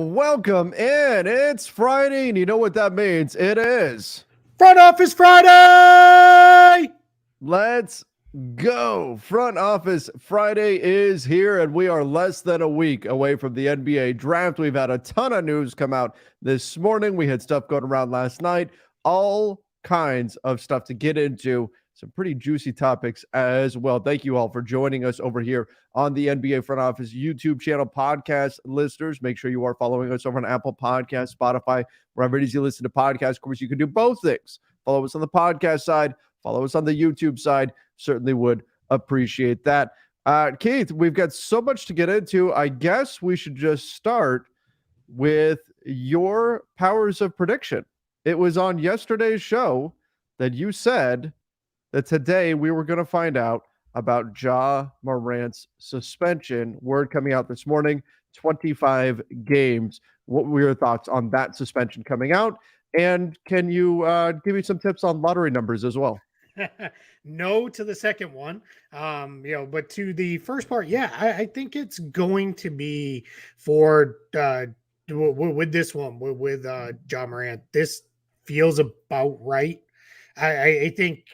Welcome in. It's Friday, and you know what that means. It is Front Office Friday! Let's go. Front Office Friday is here, and we are less than a week away from the NBA draft. We've had a ton of news come out this morning. We had stuff going around last night, all kinds of stuff to get into. Some pretty juicy topics as well. Thank you all for joining us over here on the NBA Front Office YouTube channel. Podcast listeners, make sure you are following us over on Apple Podcasts, Spotify, wherever it is you listen to podcasts. Of course, you can do both things. Follow us on the podcast side, follow us on the YouTube side. Certainly would appreciate that. Keith, we've got so much to get into. I guess we should just start with your powers of prediction. It was on yesterday's show that you said that today we were going to find out about Ja Morant's suspension. Word coming out this morning, 25 games. What were your thoughts on that suspension coming out? And can you give me some tips on lottery numbers as well? No to the second one. But to the first part, yeah, I think it's going to be for with this one, with Ja Morant. This feels about right. I think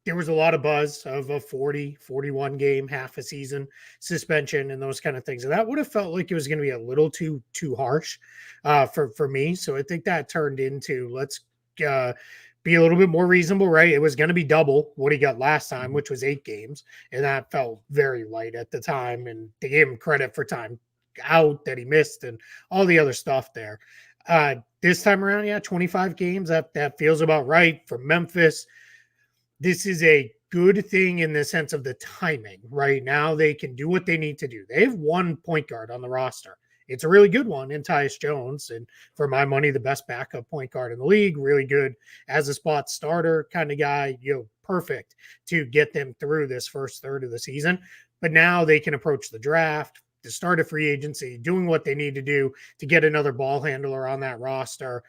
there was a lot of buzz of a 41 game, half a season suspension and those kind of things. And that would have felt like it was going to be a little too harsh for me. So I think that turned into let's be a little bit more reasonable, right? It was going to be double what he got last time, which was 8 games. And that felt very light at the time. And they gave him credit for time out that he missed and all the other stuff there. This time around, yeah, 25 games. That feels about right for Memphis. This is a good thing in the sense of the timing. Right now, they can do what they need to do. They have one point guard on the roster. It's a really good one in Tyus Jones, and for my money, the best backup point guard in the league. Really good as a spot starter kind of guy. Perfect to get them through this first third of the season. But now they can approach the draft, the start of free agency, doing what they need to do to get another ball handler on that roster,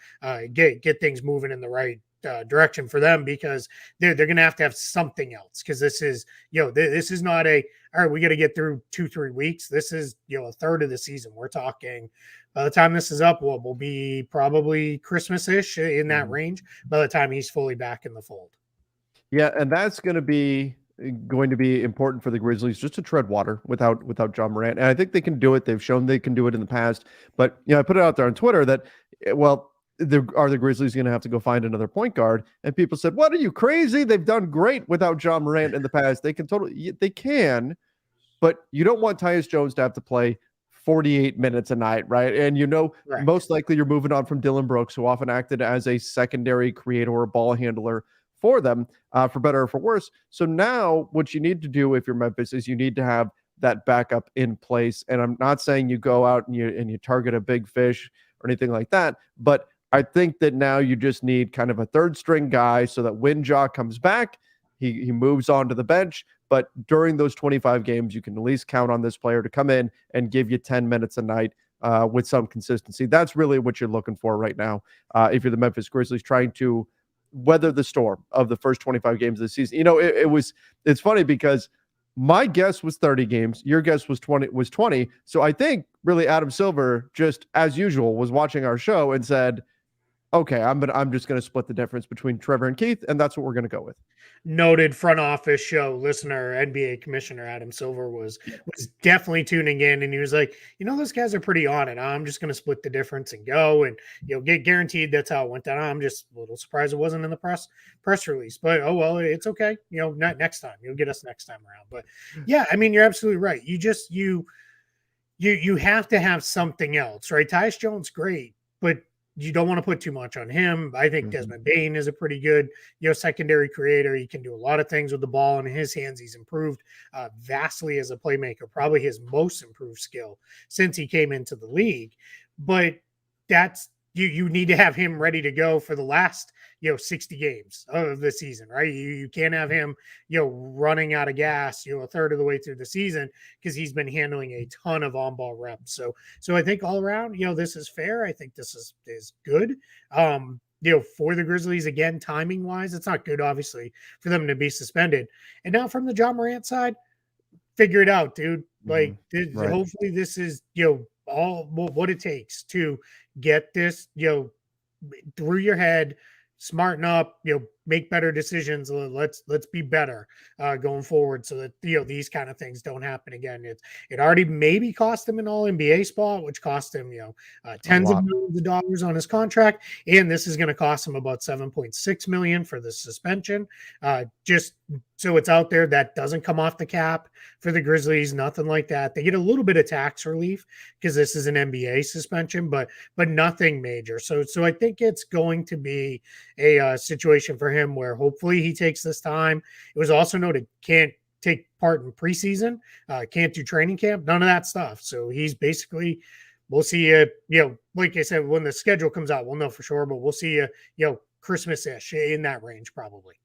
get things moving in the right direction for them, because they're going to have something else, because this is this is not a all right, we got to get through 2-3 weeks. This is a third of the season. We're talking by the time this is up, we'll be probably Christmas-ish in that range by the time he's fully back in the fold. Yeah, and that's going to be important for the Grizzlies just to tread water without Ja Morant. And I think they can do it. They've shown they can do it in the past. But I put it out there on Twitter that are the Grizzlies going to have to go find another point guard? And people said, "What, are you crazy? They've done great without Ja Morant in the past. They can, but you don't want Tyus Jones to have to play 48 minutes a night, right? And Right. most likely you're moving on from Dillon Brooks, who often acted as a secondary creator or ball handler for them, for better or for worse. So now what you need to do if you're Memphis is you need to have that backup in place. And I'm not saying you go out and you target a big fish or anything like that, but I think that now you just need kind of a third string guy so that when Ja comes back, he moves on to the bench. But during those 25 games, you can at least count on this player to come in and give you 10 minutes a night with some consistency. That's really what you're looking for right now. If you're the Memphis Grizzlies trying to weather the storm of the first 25 games of the season. It's funny because my guess was 30 games. Your guess was 20. So I think really Adam Silver, just as usual, was watching our show and said, okay, I'm just going to split the difference between Trevor and Keith, and that's what we're going to go with. Noted front office show listener, NBA Commissioner Adam Silver was definitely tuning in, and he was like, those guys are pretty on it. I'm just going to split the difference and go, and get guaranteed that's how it went down. I'm just a little surprised it wasn't in the press release, but oh well, it's okay. Not next time. You'll get us next time around. But yeah, I mean, you're absolutely right. You have to have something else, right? Tyus Jones, great, but you don't want to put too much on him. I think Desmond Bane is a pretty good, secondary creator. He can do a lot of things with the ball in his hands. He's improved vastly as a playmaker, probably his most improved skill since he came into the league. But that's you need to have him ready to go for the last 60 games of the season, right? You can't have him running out of gas a third of the way through the season, because he's been handling a ton of on-ball reps. So I think all around this is fair. I think this is good. For the Grizzlies, again, timing wise, it's not good obviously for them to be suspended. And now from the Ja Morant side, figure it out, dude. Like, Right. Hopefully this is all what it takes to get this, through your head, smarten up, make better decisions. Let's be better going forward, so that these kind of things don't happen again. It already maybe cost him an All NBA spot, which cost him A tens of lot. millions of dollars on his contract, and this is going to cost him about 7.6 million for the suspension. Just so it's out there, that doesn't come off the cap for the Grizzlies, nothing like that. They get a little bit of tax relief because this is an NBA suspension, but nothing major. So I think it's going to be a situation for him where hopefully he takes this time. It was also noted can't take part in preseason, can't do training camp, none of that stuff. So he's basically, we'll see you, like I said, when the schedule comes out, we'll know for sure, but we'll see you, Christmas-ish in that range probably.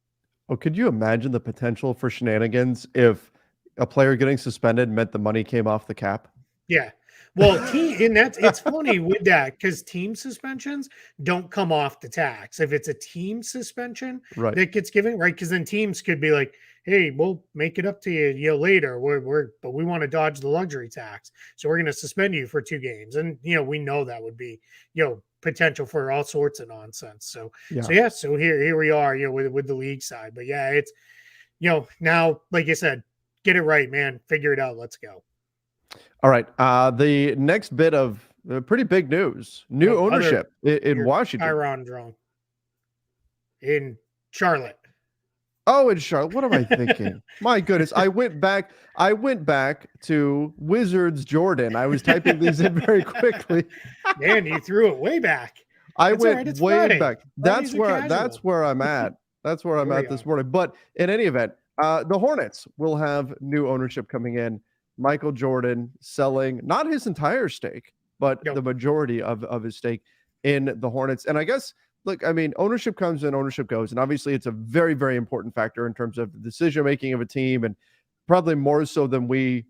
Oh, could you imagine the potential for shenanigans if a player getting suspended meant the money came off the cap? Yeah. Well, it's funny with that because team suspensions don't come off the tax. If it's a team suspension Right. that gets given, right? Because then teams could be like, "Hey, we'll make it up to you, later. But we want to dodge the luxury tax, so we're going to suspend you for 2 games." And we know that would be potential for all sorts of nonsense. So Yeah. yeah, so here we are, with the league side. But yeah, it's now, like I said, get it right, man. Figure it out. Let's go. All right. The next bit of pretty big news: new ownership in Washington. Chiron drone in Charlotte. Oh, in Charlotte. What am I thinking? My goodness. I went back to Wizards Jordan. I was typing these in very quickly. Man, you threw it way back. I It's went right, it's way Friday. back. Friday's That's where I'm at. That's where I'm at this morning. But in any event, the Hornets will have new ownership coming in. Michael Jordan selling not his entire stake, but the majority of his stake in the Hornets. And I guess, look, I mean, ownership comes and ownership goes. And obviously it's a very, very important factor in terms of the decision making of a team, and probably more so than we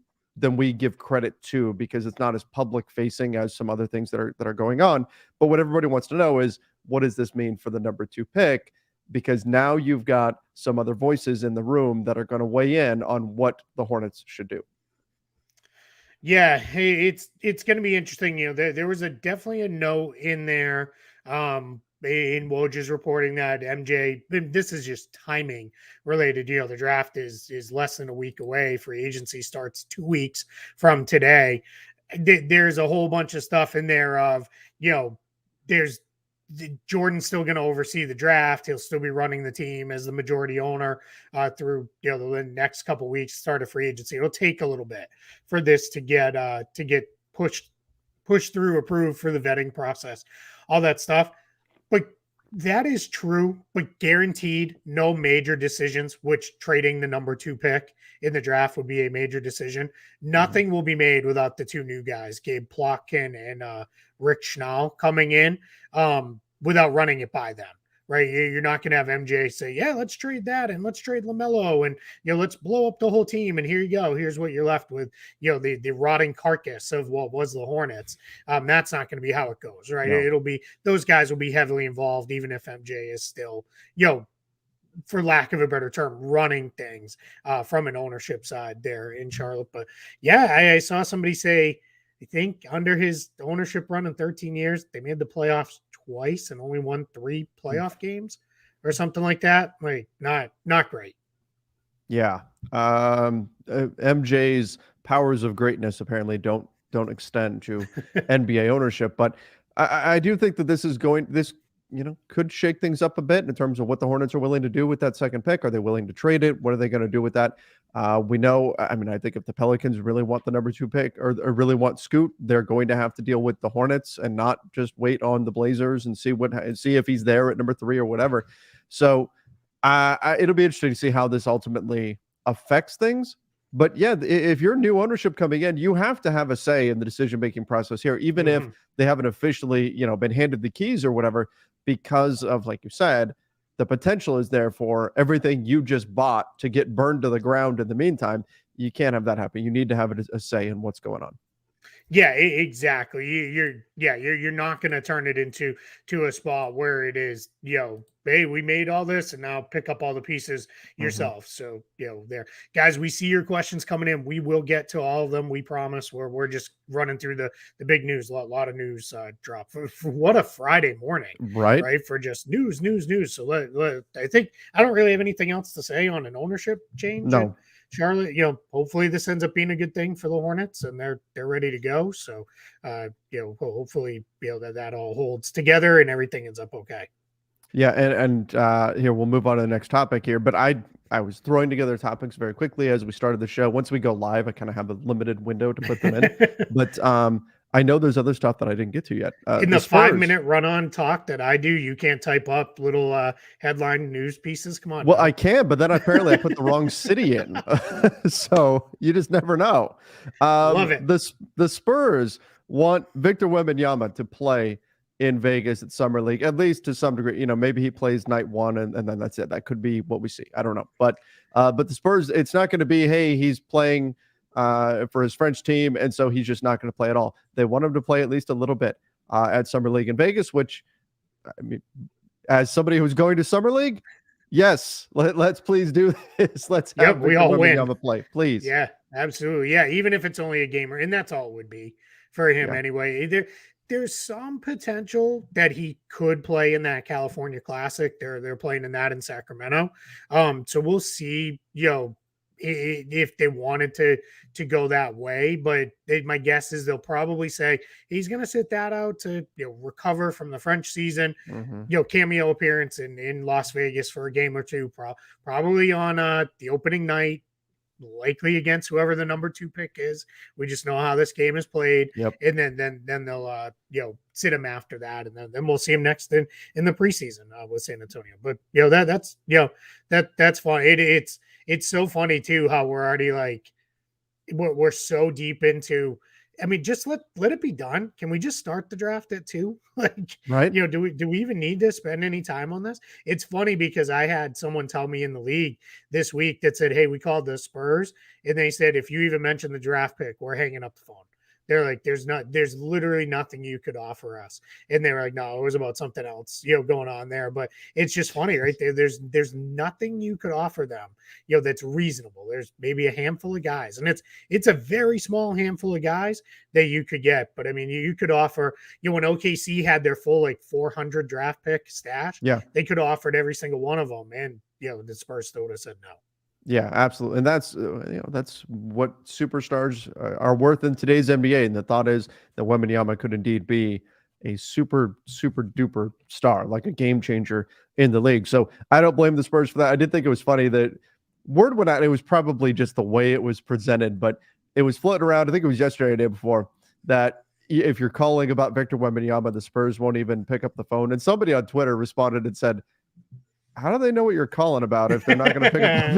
give credit to, because it's not as public facing as some other things that are going on. But what everybody wants to know is, what does this mean for the number 2 pick? Because now you've got some other voices in the room that are going to weigh in on what the Hornets should do. Yeah, hey, it's going to be interesting. There was definitely a note in there. In Woj's reporting that MJ, this is just timing related. The draft is less than a week away. Free agency starts 2 weeks from today. There's a whole bunch of stuff in there of there's Jordan's still going to oversee the draft. He'll still be running the team as the majority owner through the next couple of weeks, start of free agency. It'll take a little bit for this to get pushed through, approved for the vetting process, all that stuff. But that is true, but guaranteed no major decisions, which trading the number 2 pick in the draft would be a major decision. Nothing will be made without the 2 new guys, Gabe Plotkin and Rick Schnall, coming in without running it by them, right? You're not going to have MJ say, yeah, let's trade that and let's trade LaMelo and, let's blow up the whole team. And here you go. Here's what you're left with, the rotting carcass of what was the Hornets. That's not going to be how it goes, right? No. It'll be, those guys will be heavily involved, even if MJ is still, for lack of a better term, running things from an ownership side there in Charlotte. But yeah, I saw somebody say, I think under his ownership run in 13 years, they made the playoffs twice and only won 3 playoff games or something like that. Like, not great. Yeah. MJ's powers of greatness apparently don't extend to NBA ownership, but I do think that this could shake things up a bit in terms of what the Hornets are willing to do with that second pick. Are they willing to trade it? What are they going to do with that? We know, I think if the Pelicans really want the number 2 pick or really want Scoot, they're going to have to deal with the Hornets and not just wait on the Blazers and see if he's there at number 3 or whatever. So it'll be interesting to see how this ultimately affects things. But yeah, if you're new ownership coming in, you have to have a say in the decision-making process here, even if they haven't officially, been handed the keys or whatever, because of, like you said, the potential is there for everything you just bought to get burned to the ground in the meantime. You can't have that happen. You need to have a say in what's going on. Yeah, exactly. You're not going to turn it into a spot where it is, hey, we made all this and now pick up all the pieces yourself. So, there, guys, we see your questions coming in. We will get to all of them. We promise. We're just running through the big news. A lot of news drop for what a Friday morning, Right. right? For just news. So I think I don't really have anything else to say on an ownership change. No. Charlotte, hopefully this ends up being a good thing for the Hornets and they're ready to go. So, hopefully, that all holds together and everything ends up okay. Yeah, and here we'll move on to the next topic here. But I was throwing together topics very quickly as we started the show. Once we go live, I kind of have a limited window to put them in. But I know there's other stuff that I didn't get to yet. In the 5-minute run-on talk that I do, you can't type up little headline news pieces. Come on. Well, I can, but then apparently I put the wrong city in. So you just never know. Love it. The Spurs want Victor Wembanyama to play in Vegas at Summer League, at least to some degree. Maybe he plays night one and then that's it. That could be what we see. I don't know. But the Spurs, it's not going to be, hey, he's playing for his French team, and so he's just not going to play at all. They want him to play at least a little bit at Summer League in Vegas, which, I mean, as somebody who's going to Summer League, yes, let's please do this. Let's have we all win. Play, please. Yeah, absolutely. Yeah, even if it's only a gamer, and that's all it would be for him anyway. There's some potential that he could play in that California Classic. They're playing in that in Sacramento. So we'll see, if they wanted to go that way, but my guess is they'll probably say he's going to sit that out to recover from the French season, cameo appearance in Las Vegas for a game or two, probably on the opening night, likely against whoever the number 2 pick is. We just know how this game is played, and then they'll sit him after that, and then we'll see him next in the preseason with San Antonio. But that's fun. It's so funny too how we're already like we're so deep into. I mean, just let it be done. Can we just start the draft at 2? Like, right? Do we even need to spend any time on this? It's funny because I had someone tell me in the league this week that said, "Hey, we called the Spurs," and they said, "If you even mention the draft pick, we're hanging up the phone." They're like, there's literally nothing you could offer us. And they were like, no, it was about something else, going on there. But it's just funny, right? There's nothing you could offer them, that's reasonable. There's maybe a handful of guys, and it's a very small handful of guys that you could get. But I mean, you could offer, when OKC had their full like 400 draft pick stash, they could have offered every single one of them. And, the Spurs still would have said no. Yeah, absolutely. And that's that's what superstars are worth in today's NBA. And the thought is that Wembanyama could indeed be a super duper star, like a game changer in the league. So I don't blame the Spurs for that. I did think it was funny that word went out. It was probably just the way it was presented, but it was floating around. I think it was yesterday or the day before that if you're calling about Victor Wembanyama, the Spurs won't even pick up the phone. And somebody on Twitter responded and said, how do they know what you're calling about if they're not going to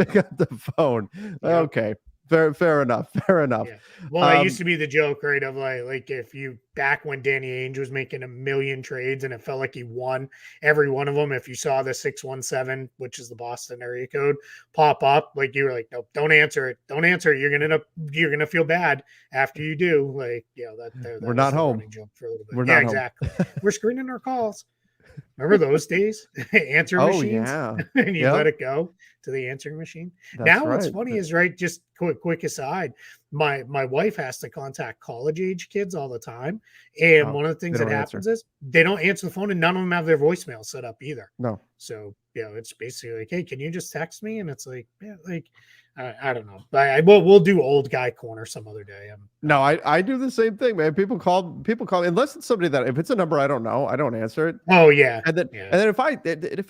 pick up the phone? Okay. Fair enough. Yeah. Well, it used to be the joke, right? Of like if you back when Danny Ainge was making 1 million trades and it felt like he won every one of them. If you saw the 617, which is the Boston area code, pop up, like you were like, nope, don't answer it. Don't answer it. You're gonna feel bad after you do. Like, that we're not home. Joke for a little bit. We're exactly. We're screening our calls. Remember those days? Answer machines. Yeah. And you let it go to the answering machine. That's now right. What's funny is, right, just quick aside, my wife has to contact college age kids all the time. And one of the things that happens is they don't answer the phone, and none of them have their voicemail set up either. No. So, it's basically like, hey, can you just text me? And it's like, I don't know. We'll do old guy corner some other day. No, I do the same thing, man. People call me unless it's somebody that if it's a number I don't know, I don't answer it. Oh yeah. And then if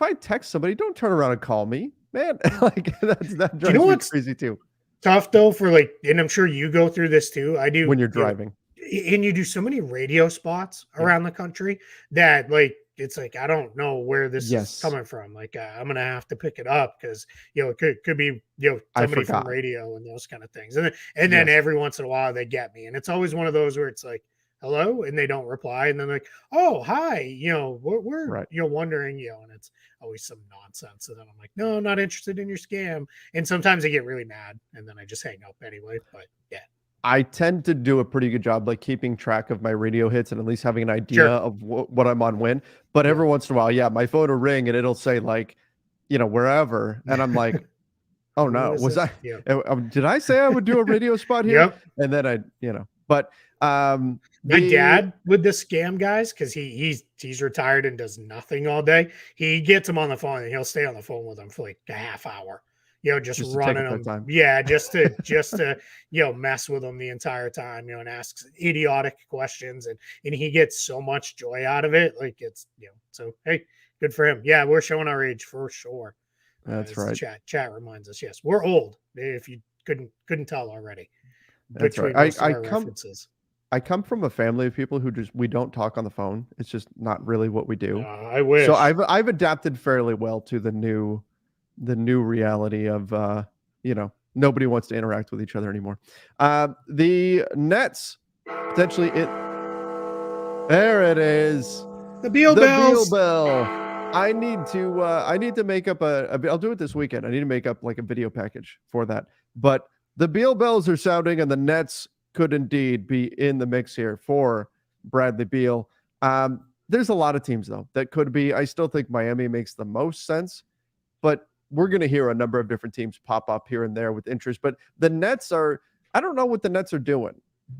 I text somebody, don't turn around and call me, man. Like that drives me crazy too. Tough though for and I'm sure you go through this too. I do when you're driving. And you do so many radio spots around the country that it's like, I don't know where this is coming from. Like, I'm going to have to pick it up because, it could be, somebody from radio and those kind of things. And then every once in a while they get me. And it's always one of those where it's like, hello, and they don't reply. And then like, oh, hi, we're wondering, and it's always some nonsense. And then I'm like, no, I'm not interested in your scam. And sometimes I get really mad and then I just hang up anyway. But yeah. I tend to do a pretty good job, like keeping track of my radio hits and at least having an idea Sure. of what I'm on when. But Yeah. every once in a while, yeah, my phone will ring and it'll say like, wherever, and I'm like, oh Who no, is was this? I? Yeah. Did I say I would do a radio spot here? Yep. And then but My the dad with the scam guys, because he's retired and does nothing all day. He gets them on the phone and he'll stay on the phone with them for like a half hour. Just just to take running up that them. time. Yeah, just to mess with them the entire time. And asks idiotic questions, and he gets so much joy out of it. Like it's so hey, good for him. Yeah, we're showing our age for sure. That's As the right. chat reminds us, yes, we're old. If you couldn't tell already That's right. between most of our references. I come from a family of people who we don't talk on the phone. It's just not really what we do. I So wish. I've adapted fairly well to the new reality of nobody wants to interact with each other anymore. The Nets potentially it there it is. The Beal The Beal Bells. Bell. I need to make up I'll do it this weekend. I need to make up like a video package for that. But the Beal Bells are sounding and the Nets could indeed be in the mix here for Bradley Beal. There's a lot of teams though that could be. I still think Miami makes the most sense, but we're going to hear a number of different teams pop up here and there with interest. But the Nets I don't know what the Nets are doing.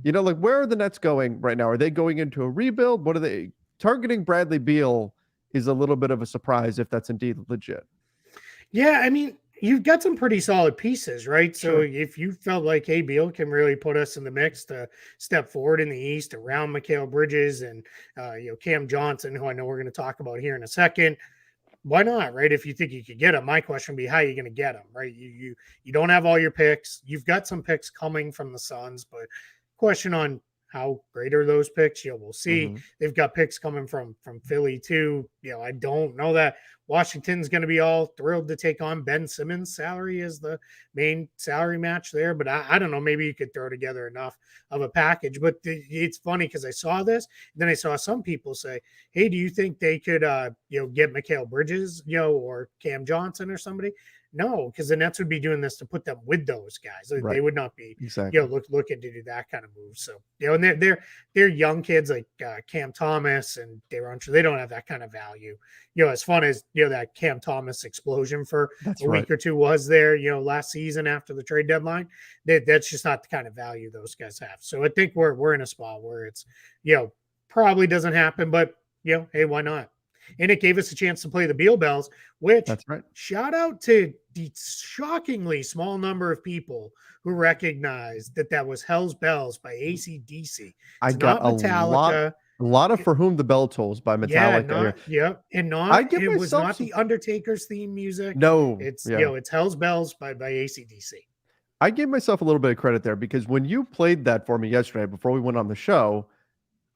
Like where are the Nets going right now? Are they going into a rebuild? What are they targeting? Bradley Beal is a little bit of a surprise if that's indeed legit. Yeah, I mean, you've got some pretty solid pieces, right? So Sure. if you felt like, hey, Beal can really put us in the mix to step forward in the East around Mikal Bridges and Cam Johnson, who I know we're going to talk about here in a second, why not, right? If you think you could get him, my question would be, how are you going to get him, right? You don't have all your picks. You've got some picks coming from the Suns, but question on how great are those picks? We'll see. Mm-hmm. They've got picks coming from Philly too. I don't know that Washington's going to be all thrilled to take on Ben Simmons' salary as the main salary match there, but I don't know. Maybe you could throw together enough of a package. But it's funny because I saw this, and then I saw some people say, "Hey, do you think they could, get Mikal Bridges, or Cam Johnson or somebody?" No, because the Nets would be doing this to put them with those guys. Right. They would not be, exactly. Looking to do that kind of move. So, and they're young kids like Cam Thomas and De'Ron. They don't have that kind of value. As fun as that Cam Thomas explosion for That's a week or two was there, last season after the trade deadline. That's just not the kind of value those guys have. So I think we're in a spot where it's probably doesn't happen, but hey, why not? And it gave us a chance to play the Beal Bells, which That's right. Shout out to the shockingly small number of people who recognized that was Hell's Bells by AC/DC. I got Metallica. a lot of For Whom the Bell Tolls by Metallica. It was not the Undertaker's theme music. No, it's it's Hell's Bells by AC/DC. I gave myself a little bit of credit there because when you played that for me yesterday before we went on the show,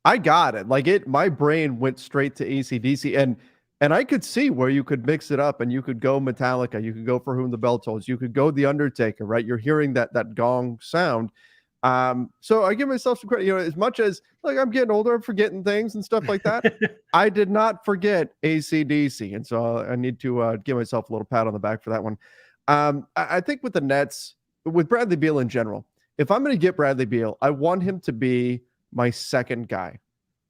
I got it. Like my brain went straight to AC/DC and I could see where you could mix it up and you could go Metallica, you could go For Whom the Bell Tolls, you could go The Undertaker, right? You're hearing that gong sound. So I give myself some credit, as much as like I'm getting older, I'm forgetting things and stuff like that. I did not forget AC/DC. And so I need to give myself a little pat on the back for that one. I think with the Nets, with Bradley Beal in general, if I'm going to get Bradley Beal, I want him to be my second guy,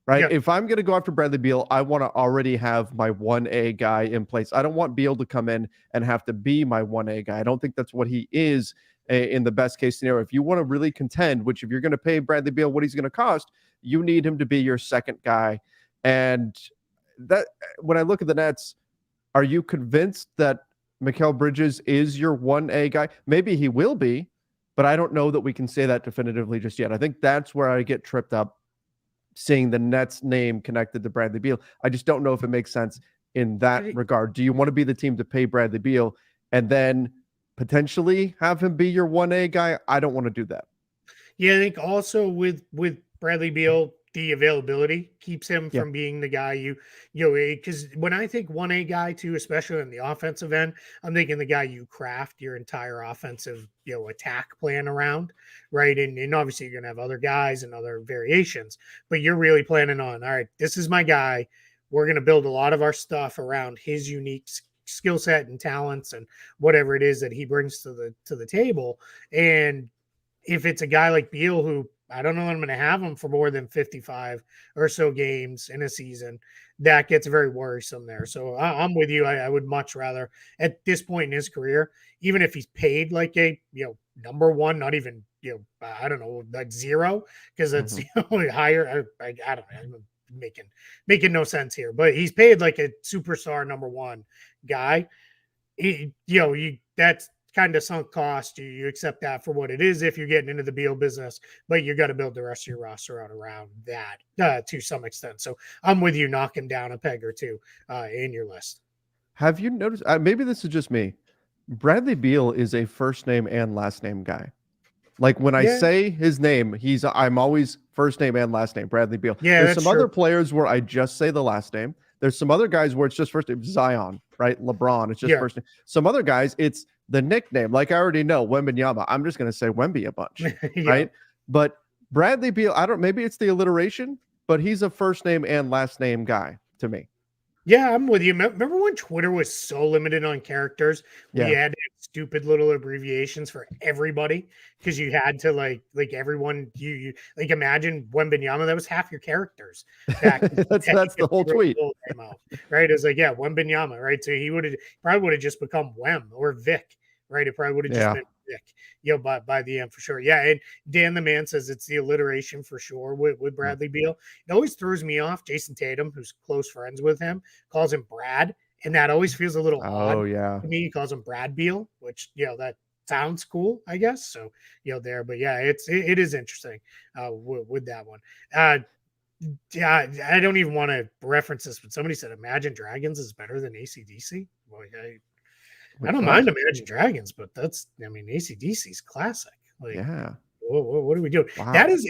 right? Yep. If I'm going to go after Bradley Beal, I want to already have my 1A guy in place. I don't want Beal to come in and have to be my 1A guy. I don't think that's what he is in the best case scenario. If you want to really contend, which if you're going to pay Bradley Beal what he's going to cost, you need him to be your second guy. And that when I look at the Nets, are you convinced that Mikal Bridges is your 1A guy? Maybe he will be, but I don't know that we can say that definitively just yet. I think that's where I get tripped up seeing the Nets name connected to Bradley Beal. I just don't know if it makes sense in that regard. Do you want to be the team to pay Bradley Beal and then potentially have him be your 1A guy? I don't want to do that. Yeah, I think also with Bradley Beal, the availability keeps him from being the guy because when I think 1A guy too, especially on the offensive end, I'm thinking the guy you craft your entire offensive, attack plan around, right? And obviously you're going to have other guys and other variations, but you're really planning on, all right, this is my guy. We're going to build a lot of our stuff around his unique skill set and talents and whatever it is that he brings to the table. And if it's a guy like Beal, who I don't know that I'm going to have him for more than 55 or so games in a season, that gets very worrisome there. So I'm with you. I would much rather at this point in his career, even if he's paid like a number one, not even I don't know, like zero, because that's higher. I don't know. I'm making no sense here, but he's paid like a superstar number one guy. That's kind of sunk cost. You accept that for what it is if you're getting into the Beal business, but you got to build the rest of your roster out around that to some extent. So I'm with you, knocking down a peg or two in your list. Have you noticed? Maybe this is just me. Bradley Beal is a first name and last name guy. Like when I Yeah, say his name, I'm always first name and last name, Bradley Beal. yeah, There's that's some other true. players where I just say the last name. There's some other guys where it's just first name. Zion, right? LeBron, it's just Yeah, first name. Some other guys, it's the nickname. Like I already know, Wembanyama. I'm just going to say Wemby a bunch, yeah. right? But Bradley Beal, maybe it's the alliteration, but he's a first name and last name guy to me. Yeah, I'm with you. Remember when Twitter was so limited on characters? We Yeah. had to have stupid little abbreviations for everybody because you had to like everyone. You like imagine Wembanyama. That was half your characters back in the day That's the if you whole wrote the tweet. whole name out, right? It was like Wembanyama, right? So he probably would have just become Wem or Vic, right? It probably would have just Yeah. been Vic, by the end for sure. Yeah, and Dan the Man says it's the alliteration for sure with Bradley Beal. It always throws me off. Jason Tatum, who's close friends with him, calls him Brad, and that always feels a little odd Oh yeah. to me. He calls him Brad Beal, which that sounds cool, I guess. So there, but yeah, it is interesting with that one. Yeah, I don't even want to reference this, but somebody said Imagine Dragons is better than ACDC. Like I Wait, don't what? mind Imagine Dragons, but ACDC's classic. Like Yeah. what are we doing? That Wow. is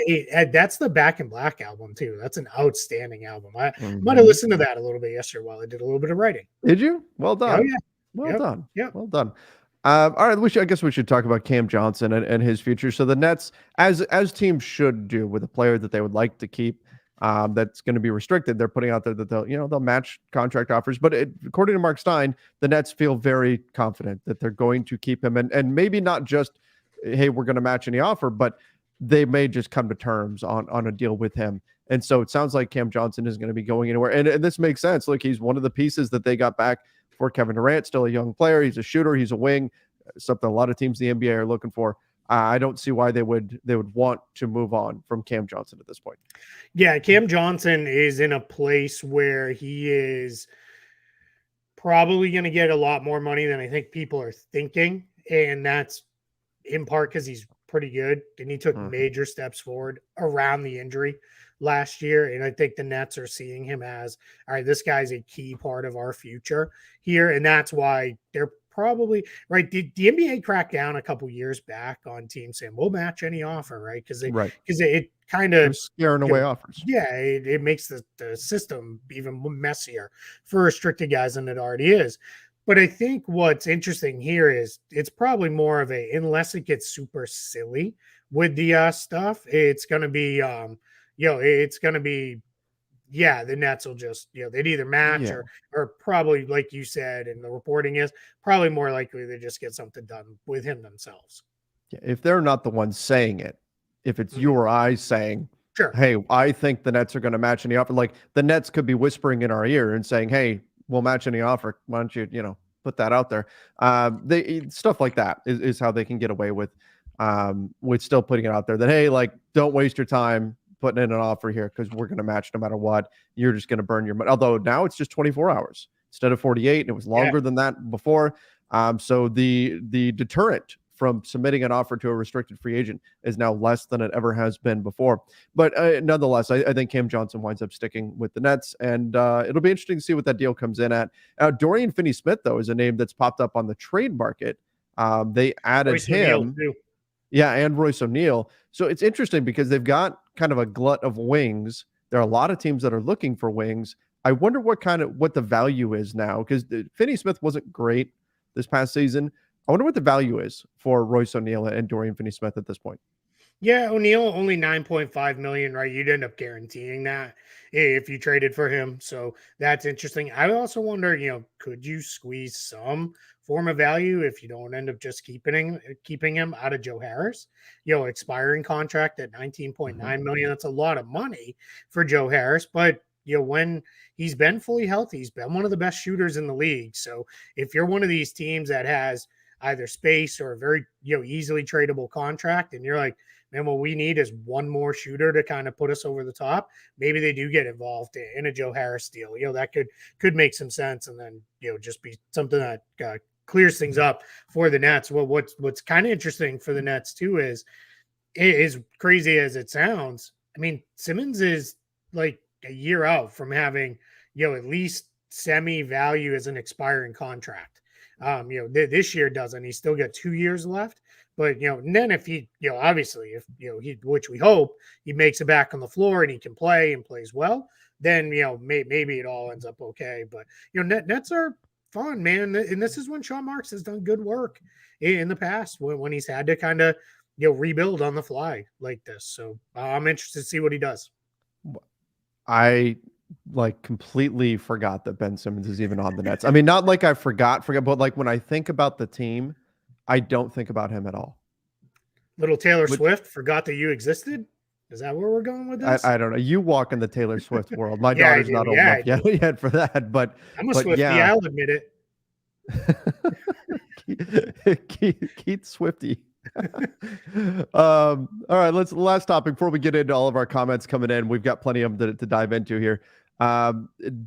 that's the Back in Black album too. That's an outstanding album. I might have Mhm. listened to that a little bit yesterday while I did a little bit of writing. Did you? Well Oh done. yeah, Well yep, done. yep. Well done. All right, I guess we should talk about Cam Johnson and his future. So the Nets, as teams should do with a player that they would like to keep, that's going to be restricted, they're putting out there that they'll match contract offers. But according to Mark Stein, the Nets feel very confident that they're going to keep him, and maybe not just, hey, we're going to match any offer, but they may just come to terms on a deal with him. And so it sounds like Cam Johnson isn't going to be going anywhere. And this makes sense. Look, he's one of the pieces that they got back for Kevin Durant, still a young player. He's a shooter. He's a wing, something a lot of teams in the NBA are looking for. I don't see why they would want to move on from Cam Johnson at this point. Yeah, Cam Johnson is in a place where he is probably going to get a lot more money than I think people are thinking. And that's in part because he's pretty good and he took Mhm. major steps forward around the injury last year. And I think the Nets are seeing him as, all right, this guy's a key part of our future here. And that's why they're probably right. The NBA cracked down a couple years back on teams saying we'll match any offer, right? Because Right. it kind They're of scaring away offers. yeah, it makes the system even messier for restricted guys than it already is. But I think what's interesting here is it's probably more of unless it gets super silly with the stuff, it's going to be, it's going to be, yeah, the Nets will just, they'd either match Yeah. or probably, like you said, and the reporting is probably more likely they just get something done with him themselves. Yeah. If they're not the ones saying it, if it's you Mhm. or I saying, Sure. hey, I think the Nets are going to match any offer, like the Nets could be whispering in our ear and saying, hey, we'll match any offer. Why don't you, put that out there? They stuff like that is how they can get away with still putting it out there that, hey, like, don't waste your time putting in an offer here because we're going to match no matter what. You're just going to burn your money. Although now it's just 24 hours instead of 48, and it was Yeah. longer than that before. So the deterrent from submitting an offer to a restricted free agent is now less than it ever has been before. But nonetheless, I think Cam Johnson winds up sticking with the Nets, and it'll be interesting to see what that deal comes in at. Dorian Finney-Smith, though, is a name that's popped up on the trade market. They added Royce O'Neal, him. too. Yeah, and Royce O'Neal. So it's interesting because they've got kind of a glut of wings. There are a lot of teams that are looking for wings. I wonder what the value is now, because Finney-Smith wasn't great this past season. I wonder what the value is for Royce O'Neal and Dorian Finney-Smith at this point. Yeah, O'Neal only 9.5 million, right? You'd end up guaranteeing that if you traded for him. So that's interesting. I also wonder, could you squeeze some form of value if you don't end up just keeping him out of Joe Harris? Expiring contract at Mhm. 19.9 million. That's a lot of money for Joe Harris, but when he's been fully healthy, he's been one of the best shooters in the league. So if you're one of these teams that has either space or a very easily tradable contract, and you're like, man, what we need is one more shooter to kind of put us over the top. Maybe they do get involved in a Joe Harris deal. That could make some sense, and then just be something that clears things up for the Nets. Well, what's kind of interesting for the Nets too is, as crazy as it sounds, I mean, Simmons is like a year out from having, at least semi value as an expiring contract. This year doesn't. He's still got 2 years left. But, and then if he, obviously, if, which we hope he makes it back on the floor and he can play and plays well, then, maybe it all ends up okay. But, Nets are fun, man. And this is when Sean Marks has done good work in the past when he's had to kind of rebuild on the fly like this. So I'm interested to see what he does. I like completely forgot that Ben Simmons is even on the Nets. I mean, not like I forgot, but like when I think about the team, I don't think about him at all. Little Taylor Which Swift forgot that you existed. Is that where we're going with this? I don't know. You walk in the Taylor Swift world. My Yeah, I daughter's do. not old Yeah, I enough yet, do. yet for that, I'm a but Swifty. yeah. I'll admit it. Keith Swifty. All right, last topic before we get into all of our comments coming in. We've got plenty of them to dive into here.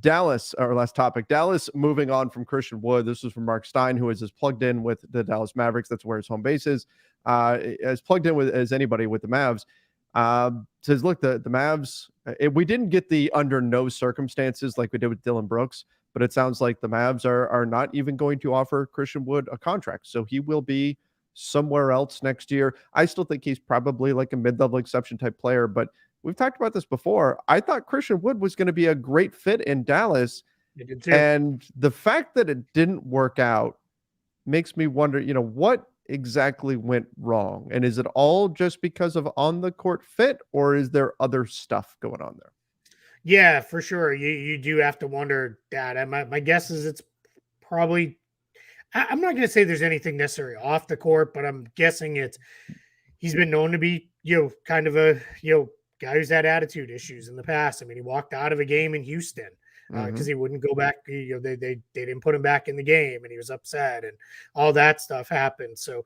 Dallas, our last topic. Dallas moving on from Christian Wood. This is from Mark Stein, who is as plugged in with the Dallas Mavericks. That's where his home base is. As plugged in with as anybody with the Mavs. Says, look, the Mavs. We didn't get the under no circumstances like we did with Dylan Brooks, but it sounds like the Mavs are not even going to offer Christian Wood a contract, so he will be somewhere else next year. I still think he's probably like a mid-level exception type player, but we've talked about this before. I thought Christian Wood was going to be a great fit in Dallas, I did too. and the fact that it didn't work out makes me wonder, what exactly went wrong? And is it all just because of on the court fit, or is there other stuff going on there? Yeah, for sure. You do have to wonder that. And my guess is it's probably. I'm not going to say there's anything necessary off the court, but I'm guessing he's been known to be, kind of a, guy who's had attitude issues in the past. I mean, he walked out of a game in Houston because he wouldn't go back. They didn't put him back in the game, and he was upset, and all that stuff happened. So,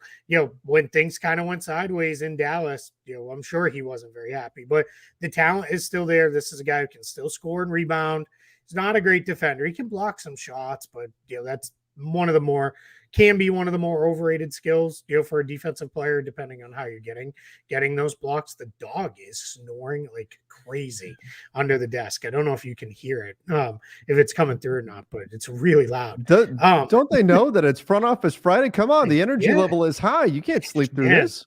when things kind of went sideways in Dallas, I'm sure he wasn't very happy, but the talent is still there. This is a guy who can still score and rebound. He's not a great defender. He can block some shots, but, that's can be one of the more overrated skills, for a defensive player, depending on how you're getting those blocks. The dog is snoring like crazy under the desk. I don't know if you can hear it, if it's coming through or not, but it's really loud. Don't they know that it's front office Friday? Come on, the energy Yeah, level is high. You can't sleep through man. this.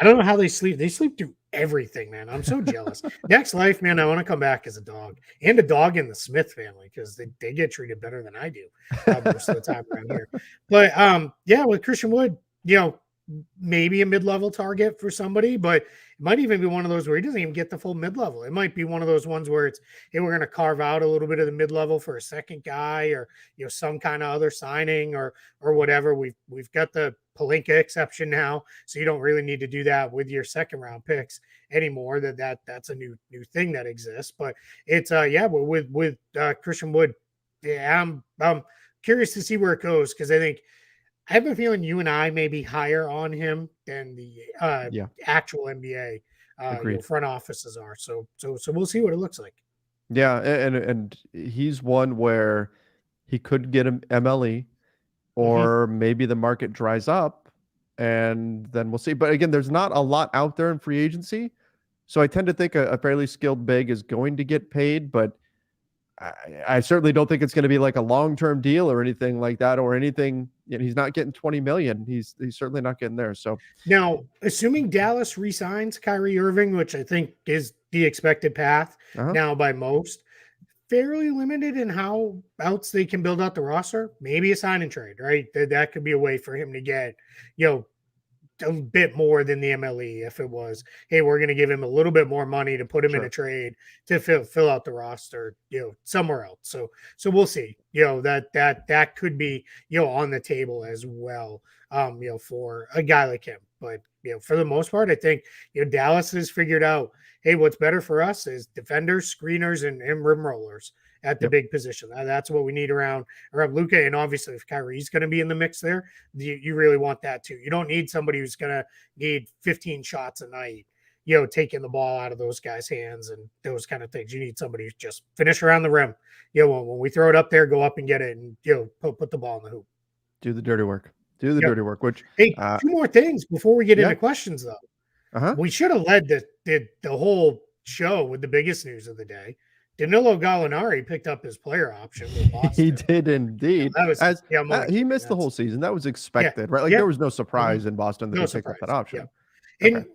I don't know how they sleep. They sleep through everything, man. I'm so jealous. Next life, man, I want to come back as a dog, and a dog in the Smith family, because they get treated better than I do most of the time around here. But yeah, with Christian Wood, maybe a mid-level target for somebody, but it might even be one of those where he doesn't even get the full mid-level. It might be one of those ones where it's, hey, we're going to carve out a little bit of the mid-level for a second guy, or some kind of other signing, or whatever. We've got the Pelinka exception now, so you don't really need to do that with your second round picks anymore. That's a new thing that exists. But it's with Christian Wood, yeah, I'm curious to see where it goes, because I have a feeling you and I may be higher on him than the Yeah, actual NBA agreed. front offices are. So we'll see what it looks like. Yeah, and he's one where he could get an MLE, Mm-hmm. or maybe the market dries up, and then we'll see. But again, there's not a lot out there in free agency, so I tend to think a fairly skilled big is going to get paid, but I certainly don't think it's going to be like a long-term deal or anything like that, or anything. He's not getting 20 million. He's certainly not getting there. So Now, assuming Dallas re-signs Kyrie Irving, which I think is the expected path uh-huh. now by most, fairly limited in how else they can build out the roster. Maybe a sign and trade, right? That could be a way for him to get, a bit more than the MLE if it was, hey, we're going to give him a little bit more money to put him in a trade to fill out the roster, somewhere else. So we'll see. That could be on the table as well. For a guy like him, but for the most part, I think Dallas has figured out, hey, what's better for us is defenders, screeners, and rim rollers at the big position. That's what we need around Luka. And obviously, if Kyrie's going to be in the mix there, you really want that too. You don't need somebody who's going to need 15 shots a night, taking the ball out of those guys' hands and those kind of things. You need somebody who's just finish around the rim. When we throw it up there, go up and get it and, put the ball in the hoop. Do the dirty work. Do the dirty work, which hey, two more things before we get into questions though. We should have led the whole show with the biggest news of the day. Danilo Gallinari picked up his player option with Boston. He did indeed. He missed the whole season. That was expected, right? Like there was no surprise in Boston that he picked up that option. And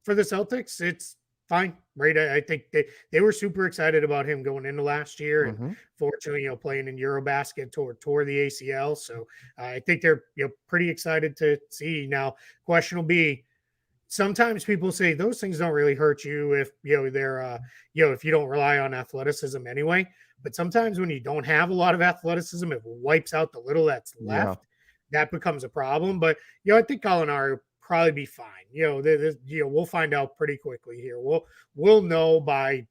for the Celtics, it's fine, right? I think they were super excited about him going into last year, and fortunately, playing in Eurobasket tore the ACL. So I think they're pretty excited to see. Now, question will be, sometimes people say those things don't really hurt you if they're if you don't rely on athleticism anyway. But sometimes when you don't have a lot of athleticism, it wipes out the little that's left. That becomes a problem. But I think Gallinari will probably be fine. We'll find out pretty quickly here. We'll know by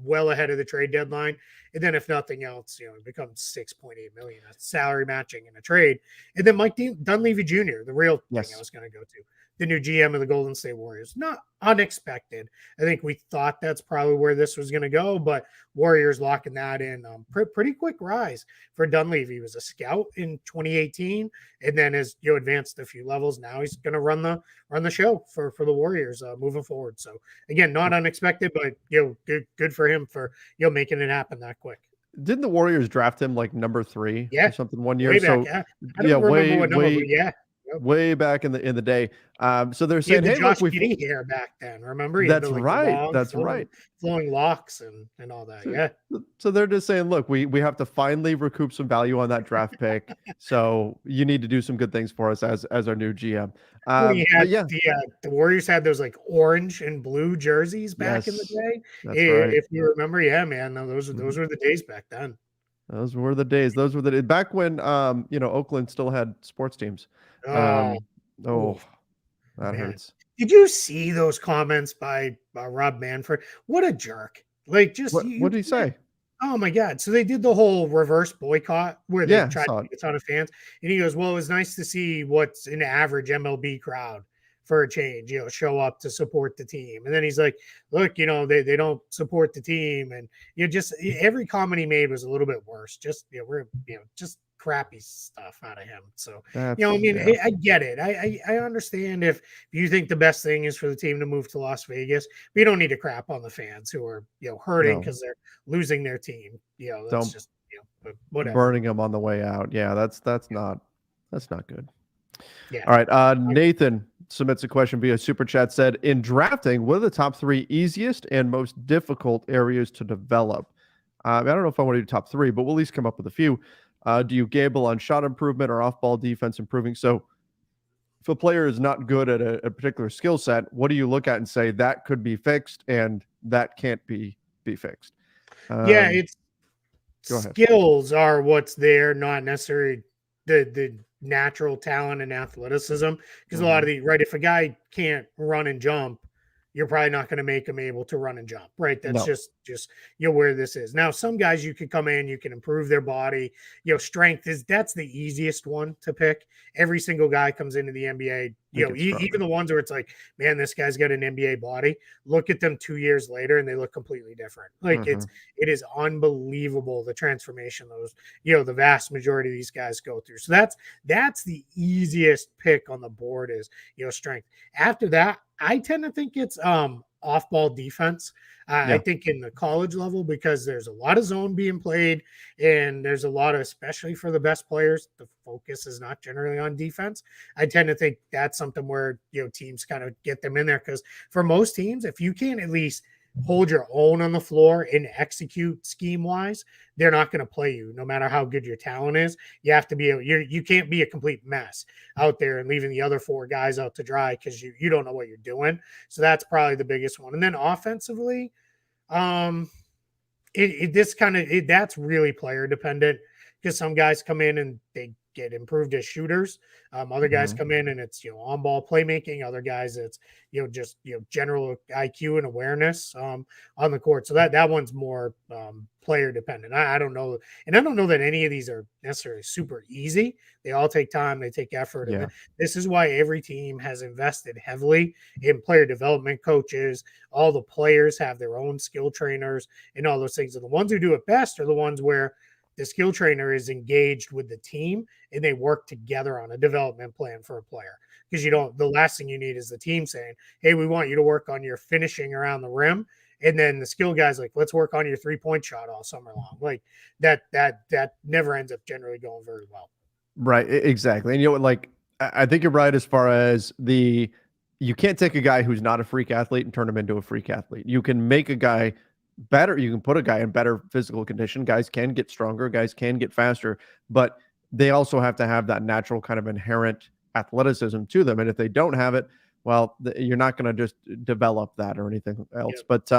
well ahead of the trade deadline. And then if nothing else, it becomes $6.8 million salary matching in a trade. And then Mike Dunleavy Jr., the real thing I was going to go to, the new GM of the Golden State Warriors. Not unexpected. I think we thought that's probably where this was going to go, but Warriors locking that in. Pretty quick rise for Dunleavy. He was a scout in 2018, and then as advanced a few levels, now he's going to run the show for the Warriors moving forward. So again, not unexpected, but good for him for making it happen that quick. Didn't the Warriors draft him like number 3 or something one year? Way back, I don't remember what number, but way back in the day. So they're saying, hey, Josh look, Giddey hair back then. Remember? That's right. That's right. Flowing locks and all that. So they're just saying, look, we have to finally recoup some value on that draft pick. So you need to do some good things for us as our new GM. The Warriors had those like orange and blue jerseys back in the day. That's right. If you remember, man, those were the days back then. Those were the days. Those were the days back when Oakland still had sports teams. That hurts. Did you see those comments by Rob Manfred? What a jerk! Like, just what did he say? Oh my God! So they did the whole reverse boycott where they tried to get a ton of fans, and he goes, "Well, it was nice to see what's an average MLB crowd for a change, show up to support the team." And then he's like, "Look, they don't support the team," and just every comment he made was a little bit worse. Just just crappy stuff out of him. So I get it. I understand if you think the best thing is for the team to move to Las Vegas, but you don't need to crap on the fans who are hurting because they're losing their team. That's just whatever. Burning them on the way out. Yeah, that's not good. Yeah. All right. Nathan submits a question via super chat. Said, in drafting, what are the top 3 easiest and most difficult areas to develop? I don't know if I want to do top 3, but we'll at least come up with a few. Do you gamble on shot improvement or off-ball defense improving? So if a player is not good at a particular skill set, what do you look at and say that could be fixed and that can't be fixed? It's skills are what's there, not necessarily the natural talent and athleticism. Because a lot of if a guy can't run and jump, you're probably not going to make them able to run and jump, right? That's just where this is. Now, some guys you could come in, you can improve their body. Strength that's the easiest one to pick. Every single guy comes into the NBA, even the ones where it's like, man, this guy's got an NBA body. Look at them 2 years later and they look completely different. Like it is unbelievable the transformation those, the vast majority of these guys go through. So that's the easiest pick on the board is, strength. After that, I tend to think it's off-ball defense. I think in the college level, because there's a lot of zone being played and there's a lot of, especially for the best players, the focus is not generally on defense. I tend to think that's something where, teams kind of get them in there because for most teams, if you can't at least hold your own on the floor and execute scheme wise, they're not going to play you no matter how good your talent is. You have to be you can't be a complete mess out there and leaving the other four guys out to dry because you don't know what you're doing. So that's probably the biggest one. And then offensively, um, that's really player dependent because some guys come in and they get improved as shooters. Other guys Mhm. come in and it's on ball playmaking. Other guys it's just general IQ and awareness on the court. So that one's more player dependent. I don't know, and I don't know that any of these are necessarily super easy. They all take time, they take effort, and Yeah. this is why every team has invested heavily in player development coaches. All the players have their own skill trainers and all those things. And the ones who do it best are the ones where the skill trainer is engaged with the team and they work together on a development plan for a player. Because the last thing you need is the team saying, hey, we want you to work on your finishing around the rim. And then the skill guy's like, let's work on your 3-point shot all summer long. Like that never ends up generally going very well. Right. Exactly. And like, I think you're right as far as you can't take a guy who's not a freak athlete and turn him into a freak athlete. You can make a guy better. You can put a guy in better physical condition. Guys can get stronger. Guys can get faster, but they also have to have that natural kind of inherent athleticism to them. And if they don't have it, well, you're not going to just develop that or anything else. Yeah. But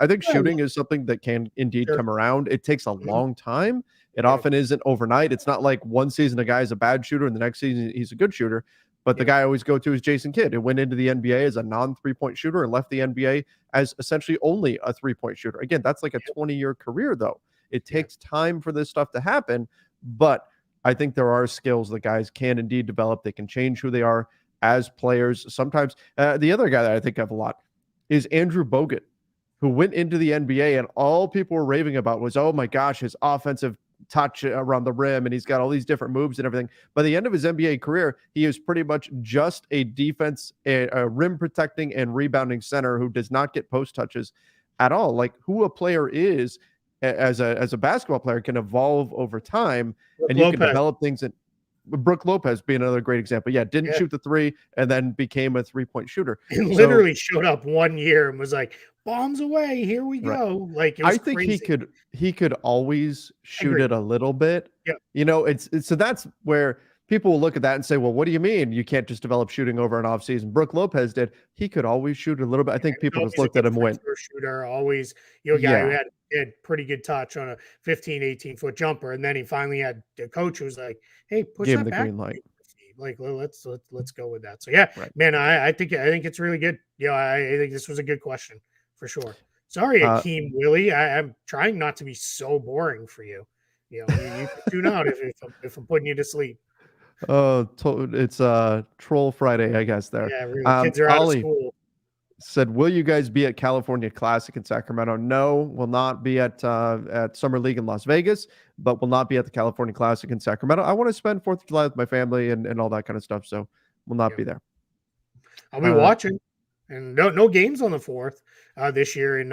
I think shooting is something that can indeed Sure. come around. It takes a long time. It Yeah. often isn't overnight. It's not like one season a guy is a bad shooter and the next season he's a good shooter. But the guy I always go to is Jason Kidd, who went into the NBA as a non-3-point shooter and left the NBA as essentially only a 3-point shooter. Again, that's like a 20-year career, though. It takes time for this stuff to happen, but I think there are skills that guys can indeed develop. They can change who they are as players. Sometimes the other guy that I think of a lot is Andrew Bogut, who went into the NBA and all people were raving about was, oh my gosh, his offensive touch around the rim and he's got all these different moves and everything. By the end of his NBA career, he is pretty much just a defense, a rim protecting and rebounding center who does not get post touches at all. Like who a player is as a basketball player can evolve over time, and you can develop things. And Brook Lopez being another great example. Yeah, didn't shoot the three and then became a 3-point shooter. And literally showed up one year and was like, bombs away, here we go. Like it was I think crazy. he could always shoot it a little bit. Yeah. It's so that's where people will look at that and say, well, what do you mean you can't just develop shooting over an offseason? Brook Lopez did. He could always shoot a little bit. I think people just looked at him and went, shooter, always, a guy who had pretty good touch on a 15, 18-foot jumper. And then he finally had a coach who was like, hey, push gave that him the back. green light. Like let's go with that. So yeah, man, I think it's really good. I think this was a good question for sure. Sorry, Akeem Willie. I'm trying not to be so boring for you. You can tune out if I'm putting you to sleep. Oh, it's Troll Friday, I guess. There, yeah, really. Kids are out of school. Said, will you guys be at California Classic in Sacramento? No, will not be at Summer League in Las Vegas, but will not be at the California Classic in Sacramento. I want to spend 4th of July with my family and all that kind of stuff, so will not be there. I'll be watching. And no games on the 4th this year in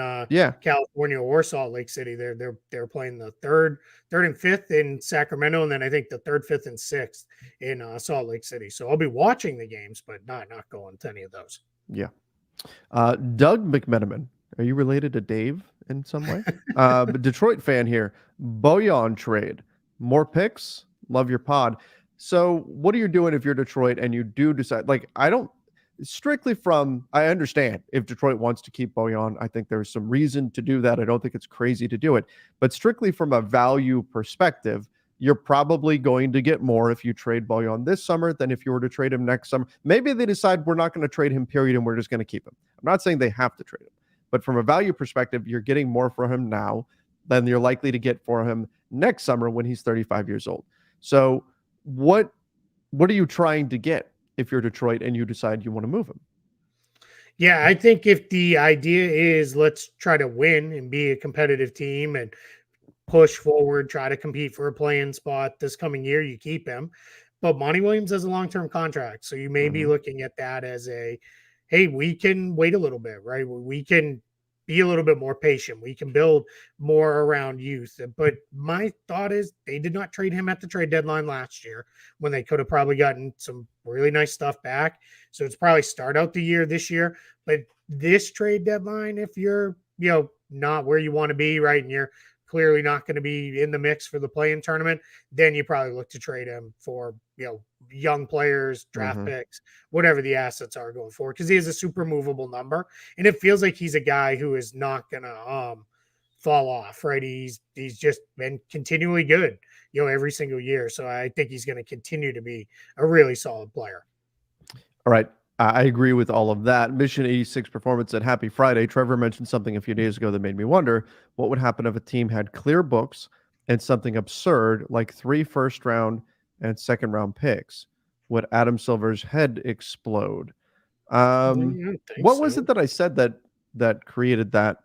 California or Salt Lake City. They're playing the third and 5th in Sacramento, and then I think the 3rd, 5th, and 6th in Salt Lake City. So I'll be watching the games, but not going to any of those. Yeah. Doug McMenamin, are you related to Dave in some way? Detroit fan here. Bojan trade. More picks? Love your pod. So what are you doing if you're Detroit and you do decide, like, I understand if Detroit wants to keep Bojan. I think there's some reason to do that. I don't think it's crazy to do it. But strictly from a value perspective, you're probably going to get more if you trade Bojan this summer than if you were to trade him next summer. Maybe they decide we're not going to trade him, period, and we're just going to keep him. I'm not saying they have to trade him. But from a value perspective, you're getting more for him now than you're likely to get for him next summer when he's 35 years old. So what are you trying to get if you're Detroit and you decide you want to move him? Yeah, I think if the idea is let's try to win and be a competitive team and push forward, try to compete for a playing spot this coming year, you keep him. But Monty Williams has a long-term contract. So you may be looking at that as hey, we can wait a little bit, right? We can be a little bit more patient. We can build more around youth. But my thought is they did not trade him at the trade deadline last year when they could have probably gotten some really nice stuff back. So it's probably start out the year this year. But this trade deadline, if you're, not where you want to be, right, and you're clearly not going to be in the mix for the play-in tournament, then you probably look to trade him for, young players, draft picks, whatever the assets are going forward, because he is a super movable number, and it feels like he's a guy who is not going to fall off, right? He's just been continually good, every single year. So I think he's going to continue to be a really solid player. All right. I agree with all of that. Mission 86 Performance said, Happy Friday. Trevor mentioned something a few days ago that made me wonder what would happen if a team had clear books and something absurd like 3 first-round and second-round picks. Would Adam Silver's head explode? What was it that I said that created that?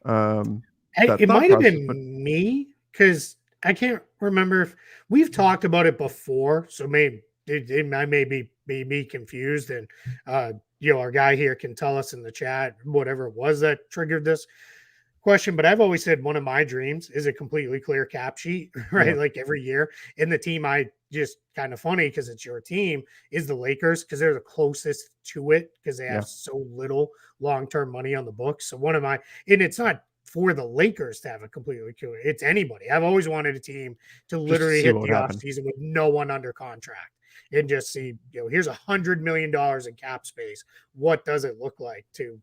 It might have been me, because I can't remember if we've talked about it before. So maybe I may be confused, and our guy here can tell us in the chat whatever it was that triggered this question. But I've always said one of my dreams is a completely clear cap sheet, right? Yeah. Like every year. And the team I just kind of funny because it's your team is the Lakers, because they're the closest to it because they have so little long-term money on the books. So and it's not for the Lakers to have a completely clear, it's anybody. I've always wanted a team to literally hit the offseason with no one under contract and just see, here's $100 million in cap space. What does it look like to,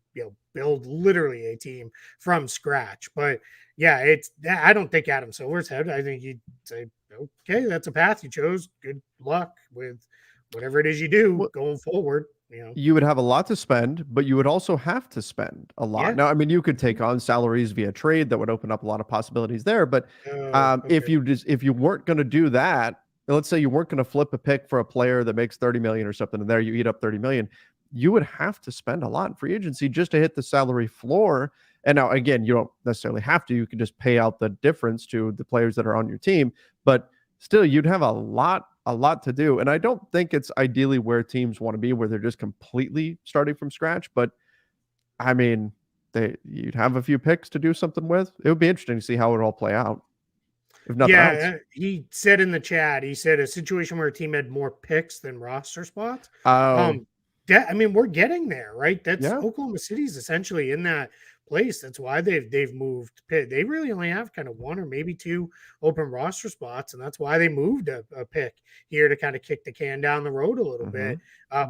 build literally a team from scratch? But yeah, I don't think Adam Silver's head. I think he'd say, okay, that's a path you chose. Good luck with whatever it is you do going forward. You would have a lot to spend, but you would also have to spend a lot. Yeah. Now, I mean, you could take on salaries via trade that would open up a lot of possibilities there. But if you weren't going to do that, let's say you weren't going to flip a pick for a player that makes 30 million or something, and there you eat up 30 million, you would have to spend a lot in free agency just to hit the salary floor. And now, again, you don't necessarily have to. You can just pay out the difference to the players that are on your team. But still, you'd have a lot to do. And I don't think it's ideally where teams want to be, where they're just completely starting from scratch. But I mean, you'd have a few picks to do something with. It would be interesting to see how it all play out. If nothing else. He said in the chat, a situation where a team had more picks than roster spots. Oh, we're getting there, right? That's Oklahoma City's essentially in that place. That's why they've moved. They really only have kind of 1 or maybe 2 open roster spots, and that's why they moved a pick here to kind of kick the can down the road a little bit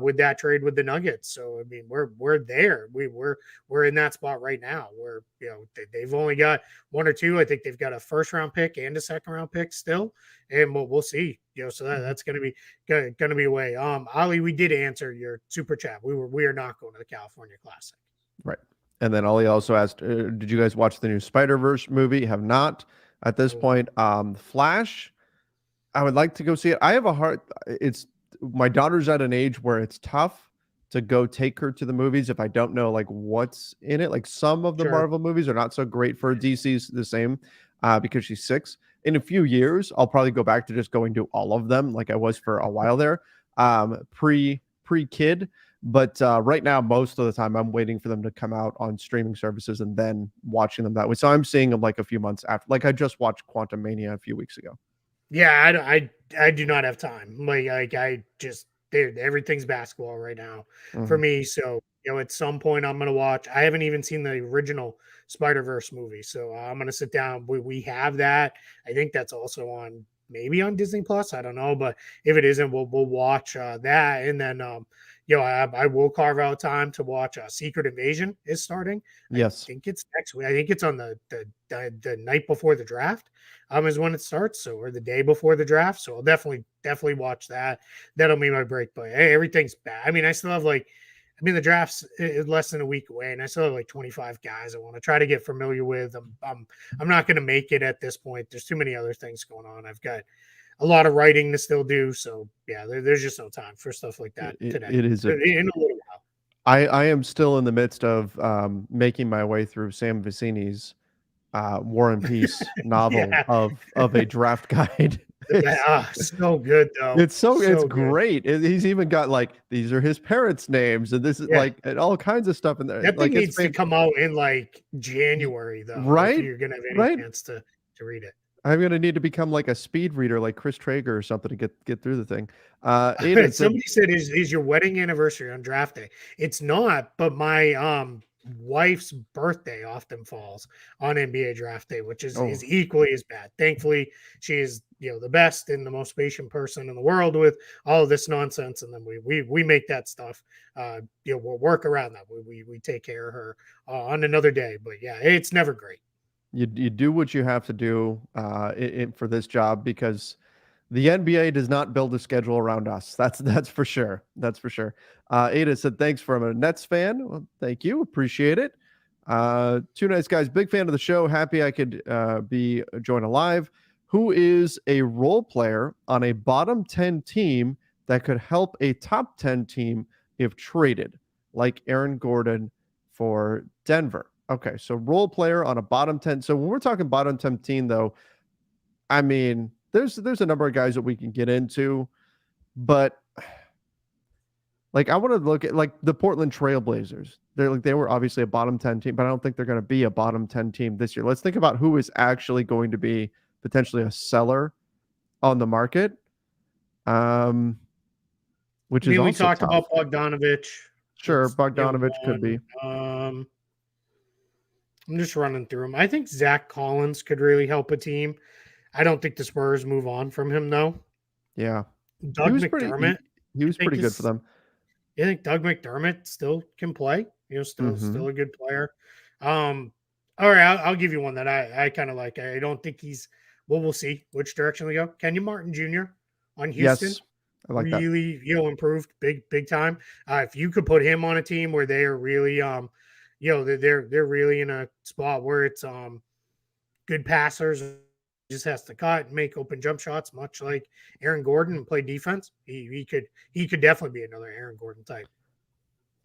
with that trade with the Nuggets. So I mean, we're there. We're in that spot right now where they've only got 1 or 2. I think they've got a first round pick and a second round pick still, and we'll see. So that's going to be a way. Ali, we did answer your super chat. We are not going to the California Classic. Right. And then Ollie also asked, did you guys watch the new Spider-Verse movie? Have not at this point. Flash, I would like to go see it. I have a heart. My daughter's at an age where it's tough to go take her to the movies if I don't know like what's in it. Like some of the Marvel movies are not so great for DC's the same because she's 6. In a few years, I'll probably go back to just going to all of them like I was for a while there, pre-kid. But right now, most of the time, I'm waiting for them to come out on streaming services and then watching them that way. So I'm seeing them like a few months after. Like I just watched Quantum Mania a few weeks ago. Yeah, I do not have time. Like I just everything's basketball right now for me. So at some point I'm gonna watch. I haven't even seen the original Spider-Verse movie, so I'm gonna sit down. We have that. I think that's also on maybe on Disney Plus. I don't know, but if it isn't, we'll watch that, and then I will carve out time to watch Secret Invasion is starting. Yes. I think it's next week. I think it's on the night before the draft is when it starts. So, or the day before the draft. So I'll definitely watch that. That'll be my break. But hey, everything's bad. I mean, I still have the draft's less than a week away, and I still have like 25 guys I want to try to get familiar with. I'm not going to make it at this point. There's too many other things going on. I've got a lot of writing to still do. So yeah, there's just no time for stuff like that today. It is in a little while. I am still in the midst of making my way through Sam Viciini's War and Peace novel of a draft guide. So good though. It's great. He's even got like these are his parents' names, and this is like and all kinds of stuff in there. That thing needs to come out in like January though, right? If you're gonna have any chance to read it. I'm gonna need to become like a speed reader, like Chris Traeger or something to get through the thing. Aiden said, Somebody said, is your wedding anniversary on draft day? It's not, but my wife's birthday often falls on NBA draft day, which "Oh, is equally as bad. Thankfully, she is the best and the most patient person in the world with all of this nonsense, and then we make that stuff. We'll work around that. We take care of her on another day. But yeah, it's never great. you do what you have to do for this job because the NBA does not build a schedule around us. That's for sure. That's for sure. Ada said, "Thanks from a Nets fan." Well, thank you, appreciate it. Two nice guys, big fan of the show. Happy I could be join alive. Who is a role player on a bottom 10 team that could help a top 10 team if traded, like Aaron Gordon for Denver? Okay, so role player on a bottom 10. So when we're talking bottom 10 team, though, I mean, there's a number of guys that we can get into, but like I want to look at like the Portland Trailblazers. They were obviously a bottom 10 team, but I don't think they're going to be a bottom 10 team this year. Let's think about who is actually going to be potentially a seller on the market. Which I is mean, we also talked tough. about Bogdanovich. Sure, That's Bogdanovich could one. be. I'm just running through them. I think Zach Collins could really help a team. I don't think the Spurs move on from him though. Yeah. He Doug was pretty McDermott, he I was think pretty good for is them. I think Doug McDermott still can play. Still Mhm. a good player. Um, all right, I'll give you one that I kind of like. I don't think he's. Well, we'll see which direction we go. Kenyon Martin Jr. on Houston Yes. I like that. really improved big time. If you could put him on a team where they are really they're really in a spot where it's good passers, just has to cut and make open jump shots, much like Aaron Gordon, and play defense. He could definitely be another Aaron Gordon type.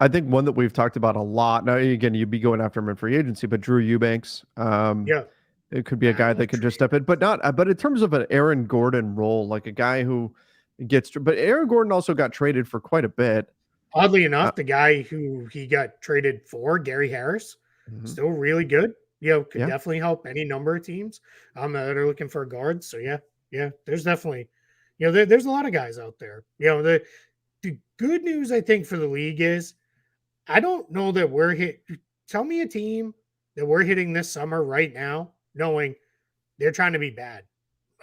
I think one that we've talked about a lot. Now, again, you'd be going after him in free agency, but Drew Eubanks, Yeah, it could be a I guy that love could Drew. just step in, but not. But in terms of an Aaron Gordon role, like a guy who gets, but Aaron Gordon also got traded for quite a bit. Oddly Uh, enough, the guy who he got traded for, Gary Harris, mhm. still really good. Could Yeah, definitely help any number of teams that are looking for a guard. So yeah, there's definitely, there's a lot of guys out there. The good news I think for the league is I don't know that we're hit. Tell me a team that we're hitting this summer right now, knowing they're trying to be bad.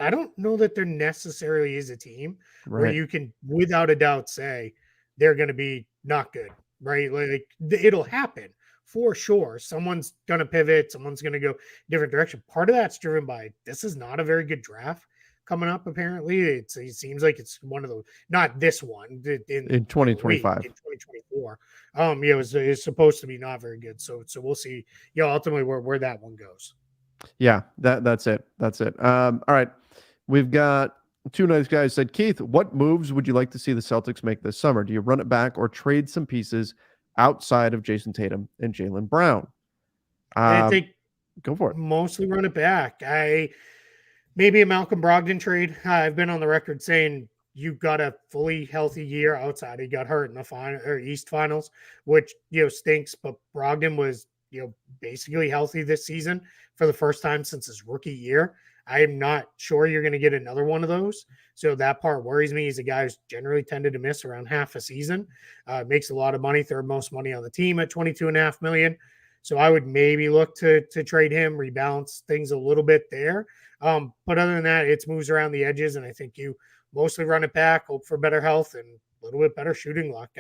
I don't know that there necessarily is a team where right. you can, without a doubt, say they're going to be not good, right? Like it'll happen for sure. Someone's going to pivot, someone's going to go different direction. Part of that's driven by this is not a very good draft coming up. Apparently, it seems like it's one of the not this one in In the league in 2025. 2024. Is supposed to be not very good. So we'll see. Ultimately where that one goes. Yeah, that's it. That's it. All right. We've got two nice guys said, Keith, what moves would you like to see the Celtics make this summer? Do you run it back or trade some pieces outside of Jason Tatum and Jalen Brown? I Um, think Go for it. mostly run it back. Maybe a Malcolm Brogdon trade. I've been on the record saying you got a fully healthy year outside. He got hurt in the final or East Finals, which stinks. But Brogdon was basically healthy this season for the first time since his rookie year. I am not sure you're going to get another one of those. So that part worries me. He's a guy who's generally tended to miss around half a season. Makes a lot of money, third most money on the team at 22.5 million. So I would maybe look to trade him, rebalance things a little bit there. But other than that, it's moves around the edges, and I think you mostly run it back, hope for better health and a little bit better shooting luck.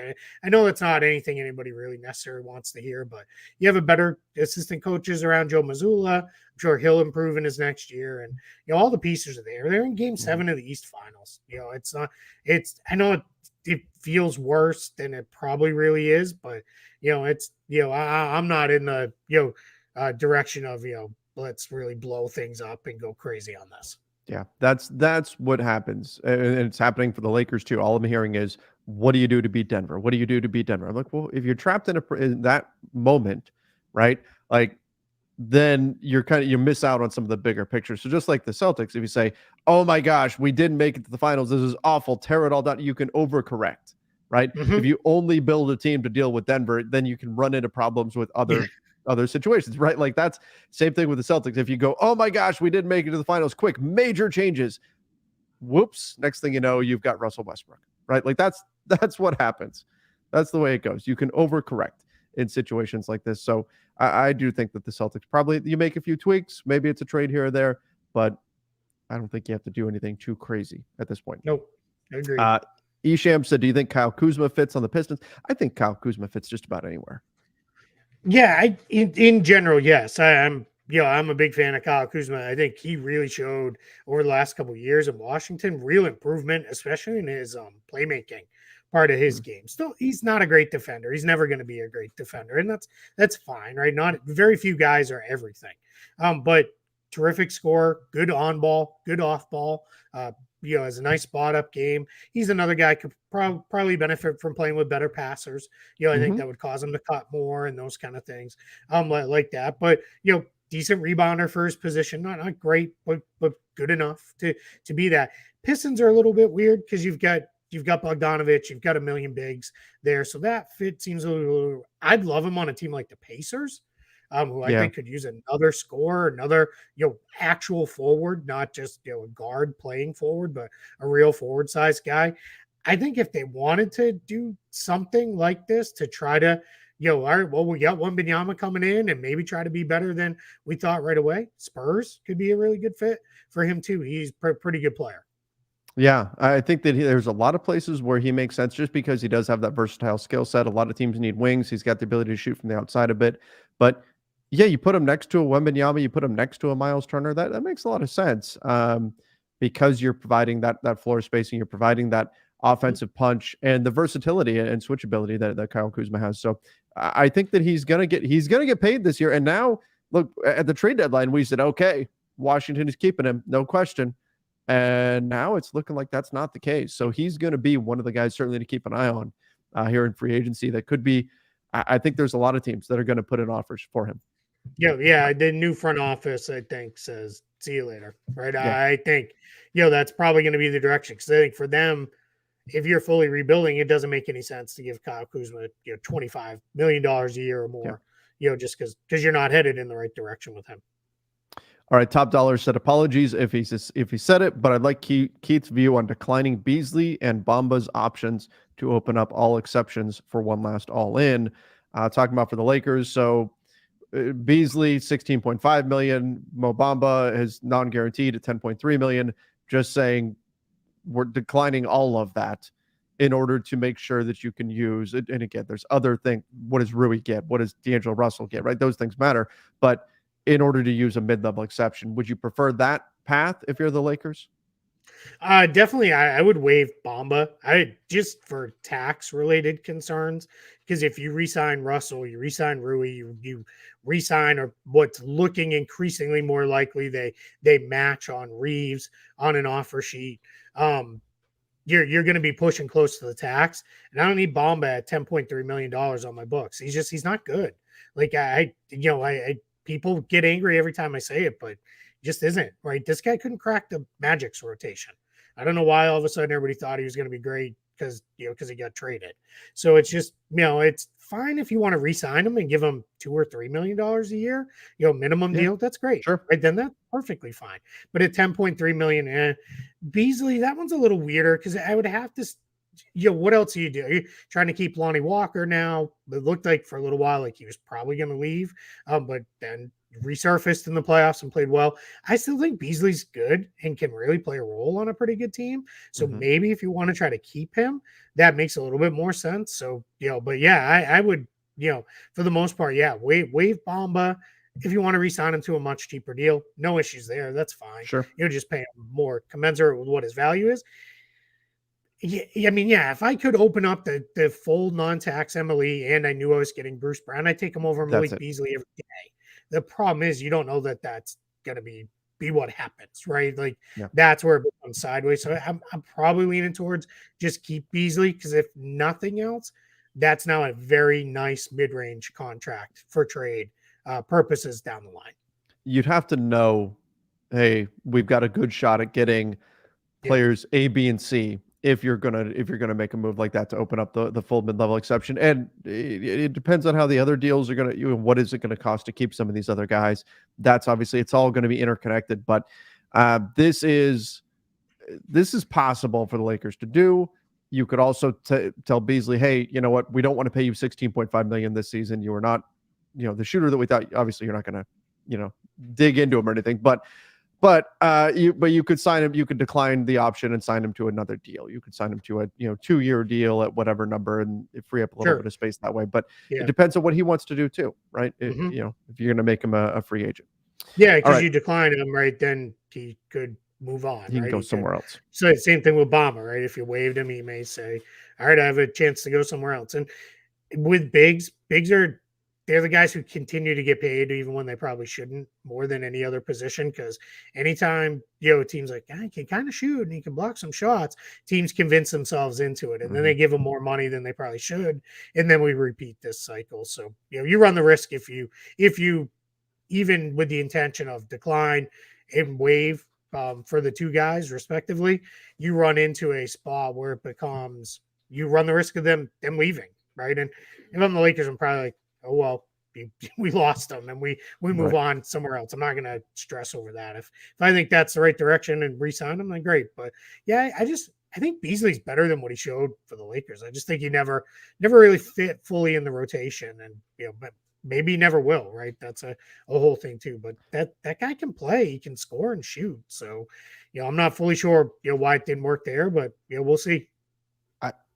I know that's not anything anybody really necessarily wants to hear, but you have a better assistant coaches around Joe Mazzulla. I'm sure he'll improve in his next year, and all the pieces are there. They're in Game 7 of the East Finals. It's not. I know it feels worse than it probably really is, but I'm not in the direction of let's really blow things up and go crazy on this. Yeah, that's what happens, and it's happening for the Lakers too. All I'm hearing is, "What do you do to beat Denver? What do you do to beat Denver?" I'm like, well, if you're trapped in that moment, right? Like, then you miss out on some of the bigger pictures. So just like the Celtics, if you say, "Oh my gosh, we didn't make it to the finals. This is awful. Tear it all down." You can overcorrect, right? If Mm-hmm. you only build a team to deal with Denver, then you can run into problems with Yeah. other other situations, right? Like that's same thing with the Celtics. If you go, oh my gosh, we didn't make it to the finals, quick, major changes. Whoops. Next thing you know, you've got Russell Westbrook, right? Like that's what happens. That's the way it goes. You can overcorrect in situations like this. So I do think that the Celtics probably you make a few tweaks. Maybe it's a trade here or there, but I don't think you have to do anything too crazy at this point. Nope. Agreed. Esham said, do you think Kyle Kuzma fits on the Pistons? I think Kyle Kuzma fits just about anywhere. Yeah, in general, yes. I'm a big fan of Kyle Kuzma. I think he really showed over the last couple of years in Washington real improvement, especially in his playmaking part of his game. Still, he's not a great defender. He's never going to be a great defender, and that's fine, right? Not very few guys are everything. But terrific scorer, good on ball, good off ball. Has a nice spot up game. He's another guy could probably benefit from playing with better passers. I think that would cause him to cut more and those kind of things, like that. But decent rebounder for his position, not great, but good enough to be that. Pistons are a little bit weird because you've got Bogdanovich, you've got a million bigs there, so that fit seems a little. I'd love him on a team like the Pacers. Who I think could use another scorer, another actual forward, not just a guard playing forward, but a real forward size guy. I think if they wanted to do something like this to try to, all right, well, we got Wembanyama coming in and maybe try to be better than we thought right away. Spurs could be a really good fit for him too. He's a pretty good player. Yeah, I think that there's a lot of places where he makes sense just because he does have that versatile skill set. A lot of teams need wings. He's got the ability to shoot from the outside a bit, but yeah, you put him next to a Wembanyama, you put him next to a Miles Turner. That makes a lot of sense because you're providing that floor spacing, you're providing that offensive punch and the versatility and switchability that Kyle Kuzma has. So I think that he's gonna get paid this year. And now look at the trade deadline, we said, okay, Washington is keeping him, no question. And now it's looking like that's not the case. So he's going to be one of the guys certainly to keep an eye on here in free agency. That could be. I think there's a lot of teams that are going to put in offers for him. Yeah. The new front office, I think, says see you later, right? Yeah. I think, that's probably going to be the direction because I think for them, if you're fully rebuilding, it doesn't make any sense to give Kyle Kuzma, $25 million a year or more, just because you're not headed in the right direction with him. All right, Top Dollar said apologies if he said it, but I'd like Keith's view on declining Beasley and Bamba's options to open up all exceptions for one last all-in. Talking about for the Lakers, so Beasley $16.5 million, Mo Bamba is non-guaranteed at $10.3 million. Just saying we're declining all of that in order to make sure that you can use it. And again, there's other things. What does Rui get? What does D'Angelo Russell get? Right, those things matter, but in order to use a mid-level exception. Would you prefer that path if you're the Lakers? Definitely, I would waive Bamba. Just for tax-related concerns, because if you re-sign Russell, you re-sign Rui, you re-sign or what's looking increasingly more likely they match on Reeves on an offer sheet. You're going to be pushing close to the tax, and I don't need Bamba at $10.3 million on my books. He's not good. Like I people get angry every time I say it, but just isn't right. This guy couldn't crack the Magic's rotation. I don't know why all of a sudden everybody thought he was going to be great because he got traded. So it's just, it's fine if you want to re-sign him and give him $2 or $3 million a year, minimum deal. That's great. Sure. Right. Then that's perfectly fine. But at $10.3 million, Beasley, that one's a little weirder because I would have to, what else do you do? Are you trying to keep Lonnie Walker now? It looked like for a little while like he was probably going to leave, but then resurfaced in the playoffs and played well. I still think Beasley's good and can really play a role on a pretty good team. So maybe if you want to try to keep him, that makes a little bit more sense. So, but yeah, I would, for the most part, waive Bamba. If you want to re-sign him to a much cheaper deal, no issues there. That's fine. Sure. Just pay him more commensurate with what his value is. Yeah, I mean, if I could open up the full non-tax MLE and I knew I was getting Bruce Brown, I'd take him over Malik Beasley every day. The problem is you don't know that that's going to be what happens, right? Like that's where it becomes sideways. So I'm probably leaning towards just keep Beasley because if nothing else, that's now a very nice mid-range contract for trade purposes down the line. You'd have to know, hey, we've got a good shot at getting players A, B, and C if you're gonna make a move like that to open up the full mid-level exception. And it depends on how the other deals are gonna, what is it gonna cost to keep some of these other guys. That's obviously, it's all going to be interconnected. But this is possible for the Lakers to do. You could also tell Beasley, hey, you know what, we don't want to pay you $16.5 million this season. You are not, the shooter that we thought. Obviously, you're not going to, dig into him or anything. But you could sign him. You could decline the option and sign him to another deal. You could sign him to a 2-year deal at whatever number and free up a little bit of space that way. But it depends on what he wants to do too, right? If you're going to make him a free agent. Yeah, because you decline him, right? Then he could move on. He can go somewhere else. So same thing with Bama, right? If you waived him, he may say, "All right, I have a chance to go somewhere else." And with bigs they're the guys who continue to get paid even when they probably shouldn't, more than any other position. Because anytime a team's like, he can kind of shoot and he can block some shots, teams convince themselves into it, and then they give them more money than they probably should, and then we repeat this cycle. So you run the risk if you even with the intention of decline and waive for the two guys respectively, you run into a spot where it becomes, you run the risk of them leaving, right? And if I'm the Lakers, I'm probably like, oh well, we lost them and we move on somewhere else. I'm not going to stress over that. If I think that's the right direction and re-sign them, then great. But yeah, I think Beasley's better than what he showed for the Lakers. I just think he never really fit fully in the rotation, and but maybe he never will, right? That's a whole thing too. But that guy can play, he can score and shoot. So, I'm not fully sure, why it didn't work there, but we'll see.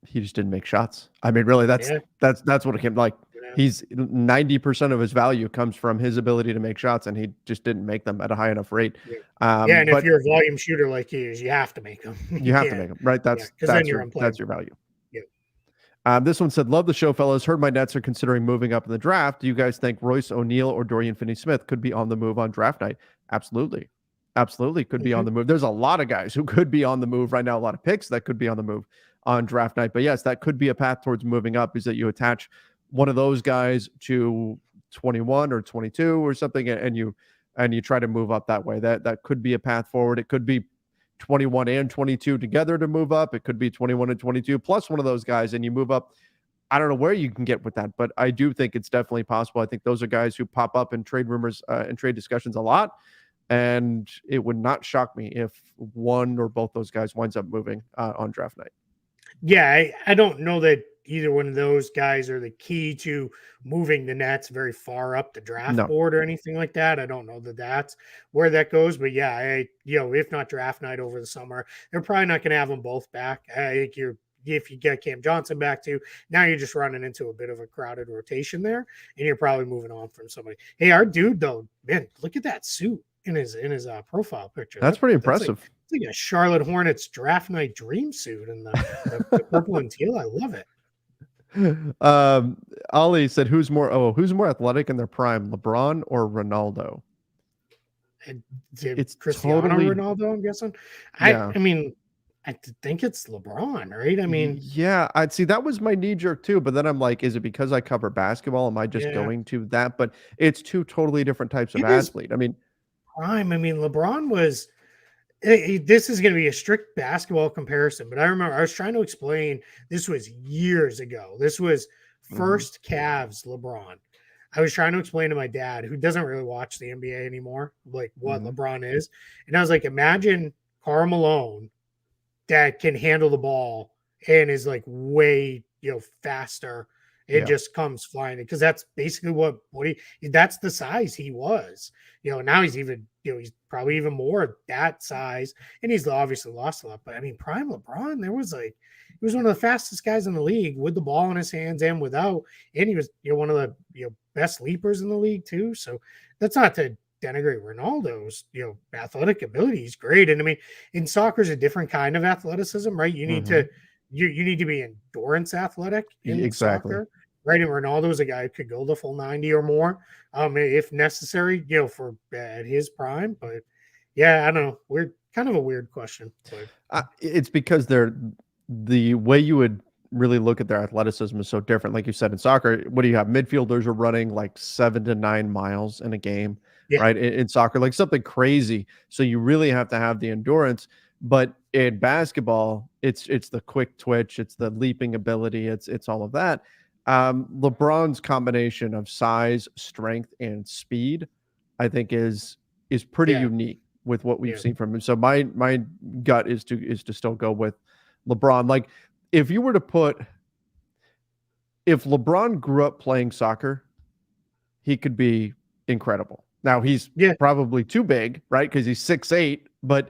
He just didn't make shots. I mean, really, that's what it came like. He's 90% of his value comes from his ability to make shots, and he just didn't make them at a high enough rate. And if you're a volume shooter like he is, you have to make them. You have to make them, right? That's your value. This one said, love the show, fellas. Heard my Nets are considering moving up in the draft. Do you guys think Royce O'Neal or Dorian Finney-Smith could be on the move on draft night? Absolutely. Could be on the move. There's a lot of guys who could be on the move right now, a lot of picks that could be on the move on draft night. But yes, that could be a path towards moving up, is that you attach one of those guys to 21 or 22 or something, and you try to move up that way. That could be a path forward. It could be 21 and 22 together to move up. It could be 21 and 22 plus one of those guys, and you move up. I don't know where you can get with that, but I do think it's definitely possible. I think those are guys who pop up in trade rumors and trade discussions a lot, and it would not shock me if one or both those guys winds up moving on draft night. Yeah, I don't know that either one of those guys are the key to moving the Nets very far up the draft board or anything like that. I don't know that that's where that goes, but yeah, if not draft night over the summer, they're probably not going to have them both back. I think if you get Cam Johnson back too, now you're just running into a bit of a crowded rotation there, and you're probably moving on from somebody. Hey, our dude though, man, look at that suit in his profile picture. That's pretty impressive. It's like a Charlotte Hornets draft night dream suit and the purple and teal. I love it. Ollie said, who's more athletic in their prime, LeBron or Ronaldo? It's Cristiano Ronaldo, I'm guessing. I mean, I think it's LeBron, right? I mean, yeah, I'd see that was my knee jerk too, but then I'm like, is it because I cover basketball? Am I just going to that? But it's two totally different types of athlete. I mean, prime. I mean, LeBron was. This is going to be a strict basketball comparison, but I remember I was trying to explain. This was years ago. This was first Cavs LeBron. I was trying to explain to my dad, who doesn't really watch the NBA anymore, like what LeBron is, and I was like, imagine Karl Malone that can handle the ball and is like way faster. It just comes flying, because that's basically what that's the size he was. Now he's even he's probably even more that size, and he's obviously lost a lot. But I mean, prime LeBron, he was one of the fastest guys in the league with the ball in his hands and without, and he was one of the best leapers in the league too. So that's not to denigrate Ronaldo's athletic ability. He's great, and I mean, in soccer is a different kind of athleticism, right? You need to you need to be endurance athletic in soccer. Right, and Ronaldo's a guy who could go the full 90 or more, if necessary, for at his prime. But yeah, I don't know. We're kind of a weird question. It's because the way you would really look at their athleticism is so different. Like you said, in soccer, what do you have? Midfielders are running like 7 to 9 miles in a game, right? In soccer, like something crazy. So you really have to have the endurance. But in basketball, it's the quick twitch, it's the leaping ability, it's all of that. LeBron's combination of size, strength, and speed, I think is pretty Yeah. unique with what we've Yeah. seen from him. So my gut is to still go with LeBron. Like if you were to put if LeBron grew up playing soccer, he could be incredible. Now he's Yeah. probably too big, right? Because he's 6'8", but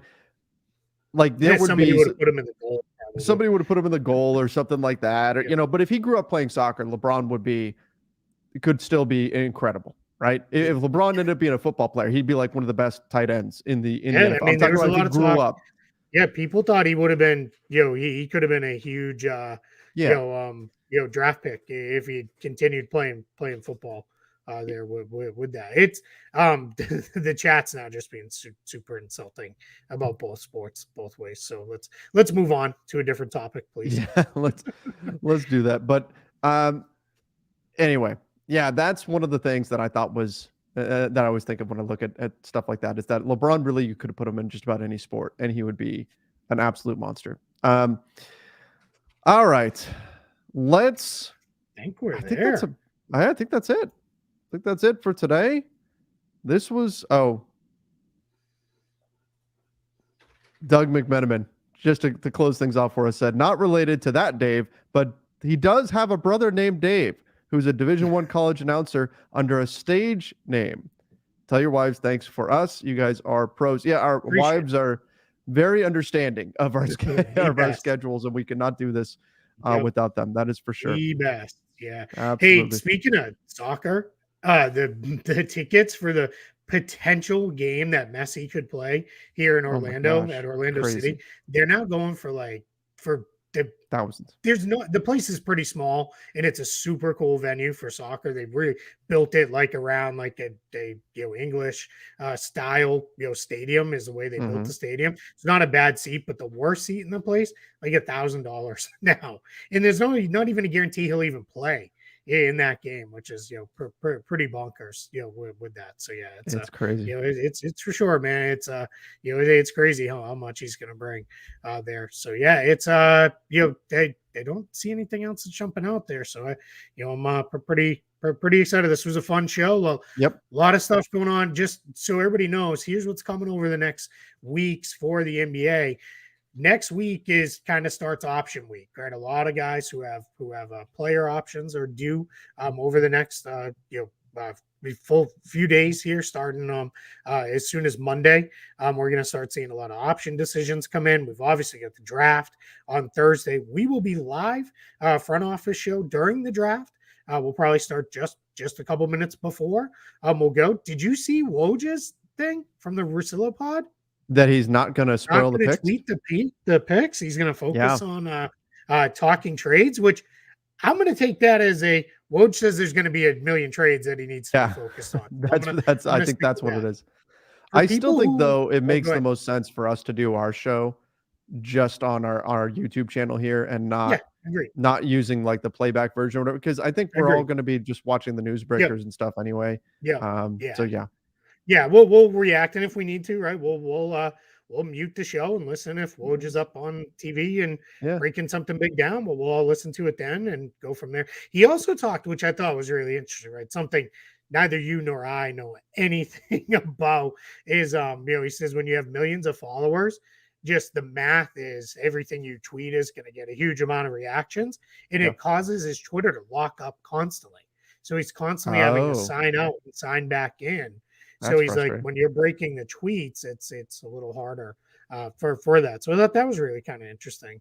like there would somebody be would have put him in the goal. Probably. somebody would have put him in the goal or something like that, or but if he grew up playing soccer, LeBron could still be incredible, right? If LeBron ended up being a football player, he'd be like one of the best tight ends in the NFL. I mean, I'm talking there's a about if lot he of grew talk. up. Yeah, people thought he would have been, he could have been a huge, draft pick if he continued playing football there with that. It's the chat's now just being super insulting about both sports both ways. So let's move on to a different topic, please. Yeah, let's do that. But anyway, yeah, that's one of the things that I thought was that I always think of when I look at stuff like that is that LeBron really, you could have put him in just about any sport and he would be an absolute monster. All right, let's. I think we're I there. think that's it. I think that's it for today. This was Doug McMenamin, just to close things off for us, said not related to that Dave, but he does have a brother named Dave who's a Division I college announcer under a stage name. Tell your wives thanks for us. You guys are pros. Yeah, our wives are very understanding of our schedules, and we cannot do this without them. That is for sure. The best. Yeah. Absolutely. Hey, speaking of soccer, the tickets for the potential game that Messi could play here in Orlando at Orlando City, they're now going for thousands. The place is pretty small and it's a super cool venue for soccer. They really built it like around like a English style stadium is the way they built the stadium. It's not a bad seat, but the worst seat in the place like $1,000 now, and there's not even a guarantee he'll even play in that game, which is pretty bonkers with that. So yeah, it's crazy. It's for sure, man. It's it's crazy how much he's going to bring there. So yeah, it's they don't see anything else that's jumping out there. So I'm pretty excited. This was a fun show. Well, yep, a lot of stuff going on. Just so everybody knows, here's what's coming over the next weeks for the NBA. Next week is kind of starts option week, right? A lot of guys who have player options are due over the next full few days here, starting as soon as Monday. We're going to start seeing a lot of option decisions come in. We've obviously got the draft on Thursday. We will be live front office show during the draft. We'll probably start just a couple minutes before. We'll go. Did you see Woj's thing from the Russillo pod? That he's not going to spoil the picks? Tweet the picks. He's going to focus on talking trades, which I'm going to take that as Woj says there's going to be a million trades that he needs to be focused on. I think that's what it is. I still think, though, it makes the most sense for us to do our show just on our YouTube channel here and not using like the playback version or whatever, because I think we're all going to be just watching the newsbreakers and stuff anyway. So yeah, we'll react, and if we need to, right, we'll mute the show and listen if Woj is up on TV and breaking something big down. We'll all listen to it then and go from there. He also talked, which I thought was really interesting, right? Something neither you nor I know anything about is he says when you have millions of followers, just the math is everything you tweet is going to get a huge amount of reactions, and it causes his Twitter to lock up constantly. So he's constantly having to sign out and sign back in. So he's like, when you're breaking the tweets, it's a little harder for that. So I thought that was really kind of interesting,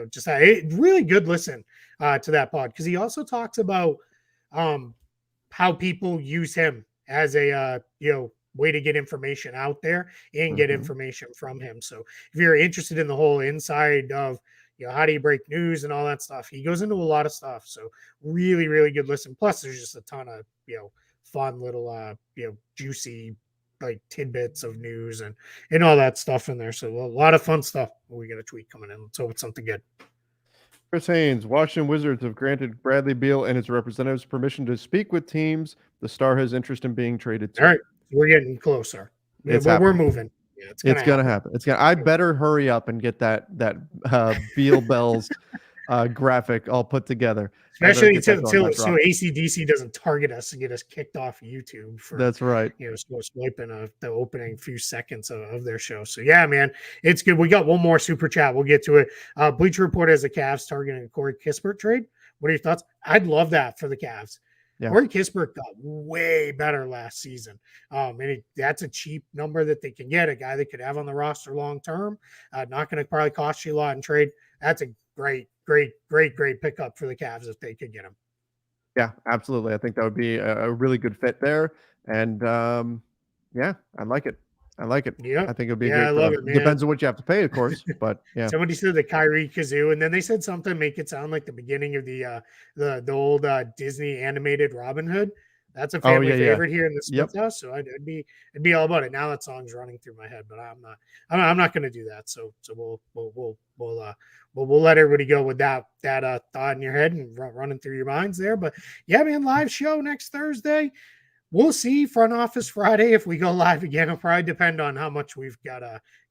just a really good listen to that pod, because he also talks about how people use him as a way to get information out there and get information from him. So if you're interested in the whole inside of how do you break news and all that stuff, he goes into a lot of stuff. So really, really good listen. Plus, there's just a ton of fun little juicy like tidbits of news and all that stuff in there. So a lot of fun stuff. We got a tweet coming in. Let's hope it's something good. Chris Haynes, Washington Wizards have granted Bradley Beal and his representatives permission to speak with teams the star has interest in being traded to. All right, we're getting closer. We're moving. Yeah, it's It's gonna gonna happen. happen. It's gonna. I better hurry up and get that Beal Bells graphic all put together. I better Especially get that going. until That so drop. ACDC doesn't target us and get us kicked off YouTube for That's right. swiping the opening few seconds of their show. So yeah, man, it's good. We got one more super chat. We'll get to it. Bleacher Report has the Cavs targeting a Corey Kispert trade. What are your thoughts? I'd love that for the Cavs. Yeah. Corey Kispert got way better last season. That's a cheap number that they can get, a guy that could have on the roster long term. Not going to probably cost you a lot in trade. That's a great pickup for the Cavs if they could get him. Yeah, absolutely. I think that would be a really good fit there. And yeah, I like it. I like it. Yeah, I think it would be I great. love it, man. Depends on what you have to pay, of course. But yeah. Somebody said the Kyrie Kazoo, and then they said something make it sound like the beginning of the old Disney animated Robin Hood. That's a family favorite here in the Smith house, so I'd be all about it. Now that song's running through my head, but I'm not going to do that. So we'll let everybody go with that thought in your head and running through your minds there. But yeah, man, live show next Thursday. We'll see front office Friday if we go live again. It'll probably depend on how much we've got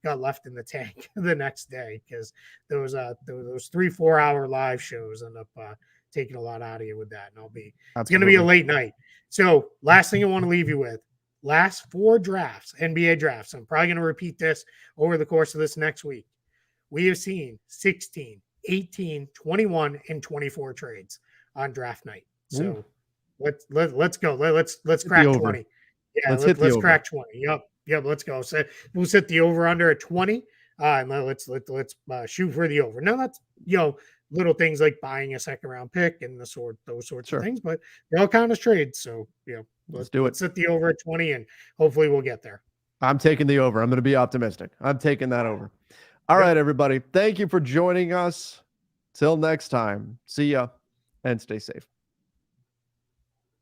left in the tank the next day, because those 3-4 hour live shows end up taking a lot out of you with that. And it's going to be a late night. So last thing I want to leave you with, last 4 drafts, NBA drafts. I'm probably going to repeat this over the course of this next week. We have seen 16, 18, 21, and 24 trades on draft night. So. Ooh. Let's go. Let's crack 20. Yeah, let's crack 20. Yep. Let's go. So we'll set the over under at 20. And let's shoot for the over. Now that's little things like buying a second round pick and those sorts of things, but they all count as trades. So let's do it. Let's set the over at 20, and hopefully we'll get there. I'm taking the over. I'm going to be optimistic. I'm taking that over. All right, everybody. Thank you for joining us. Till next time. See ya and stay safe.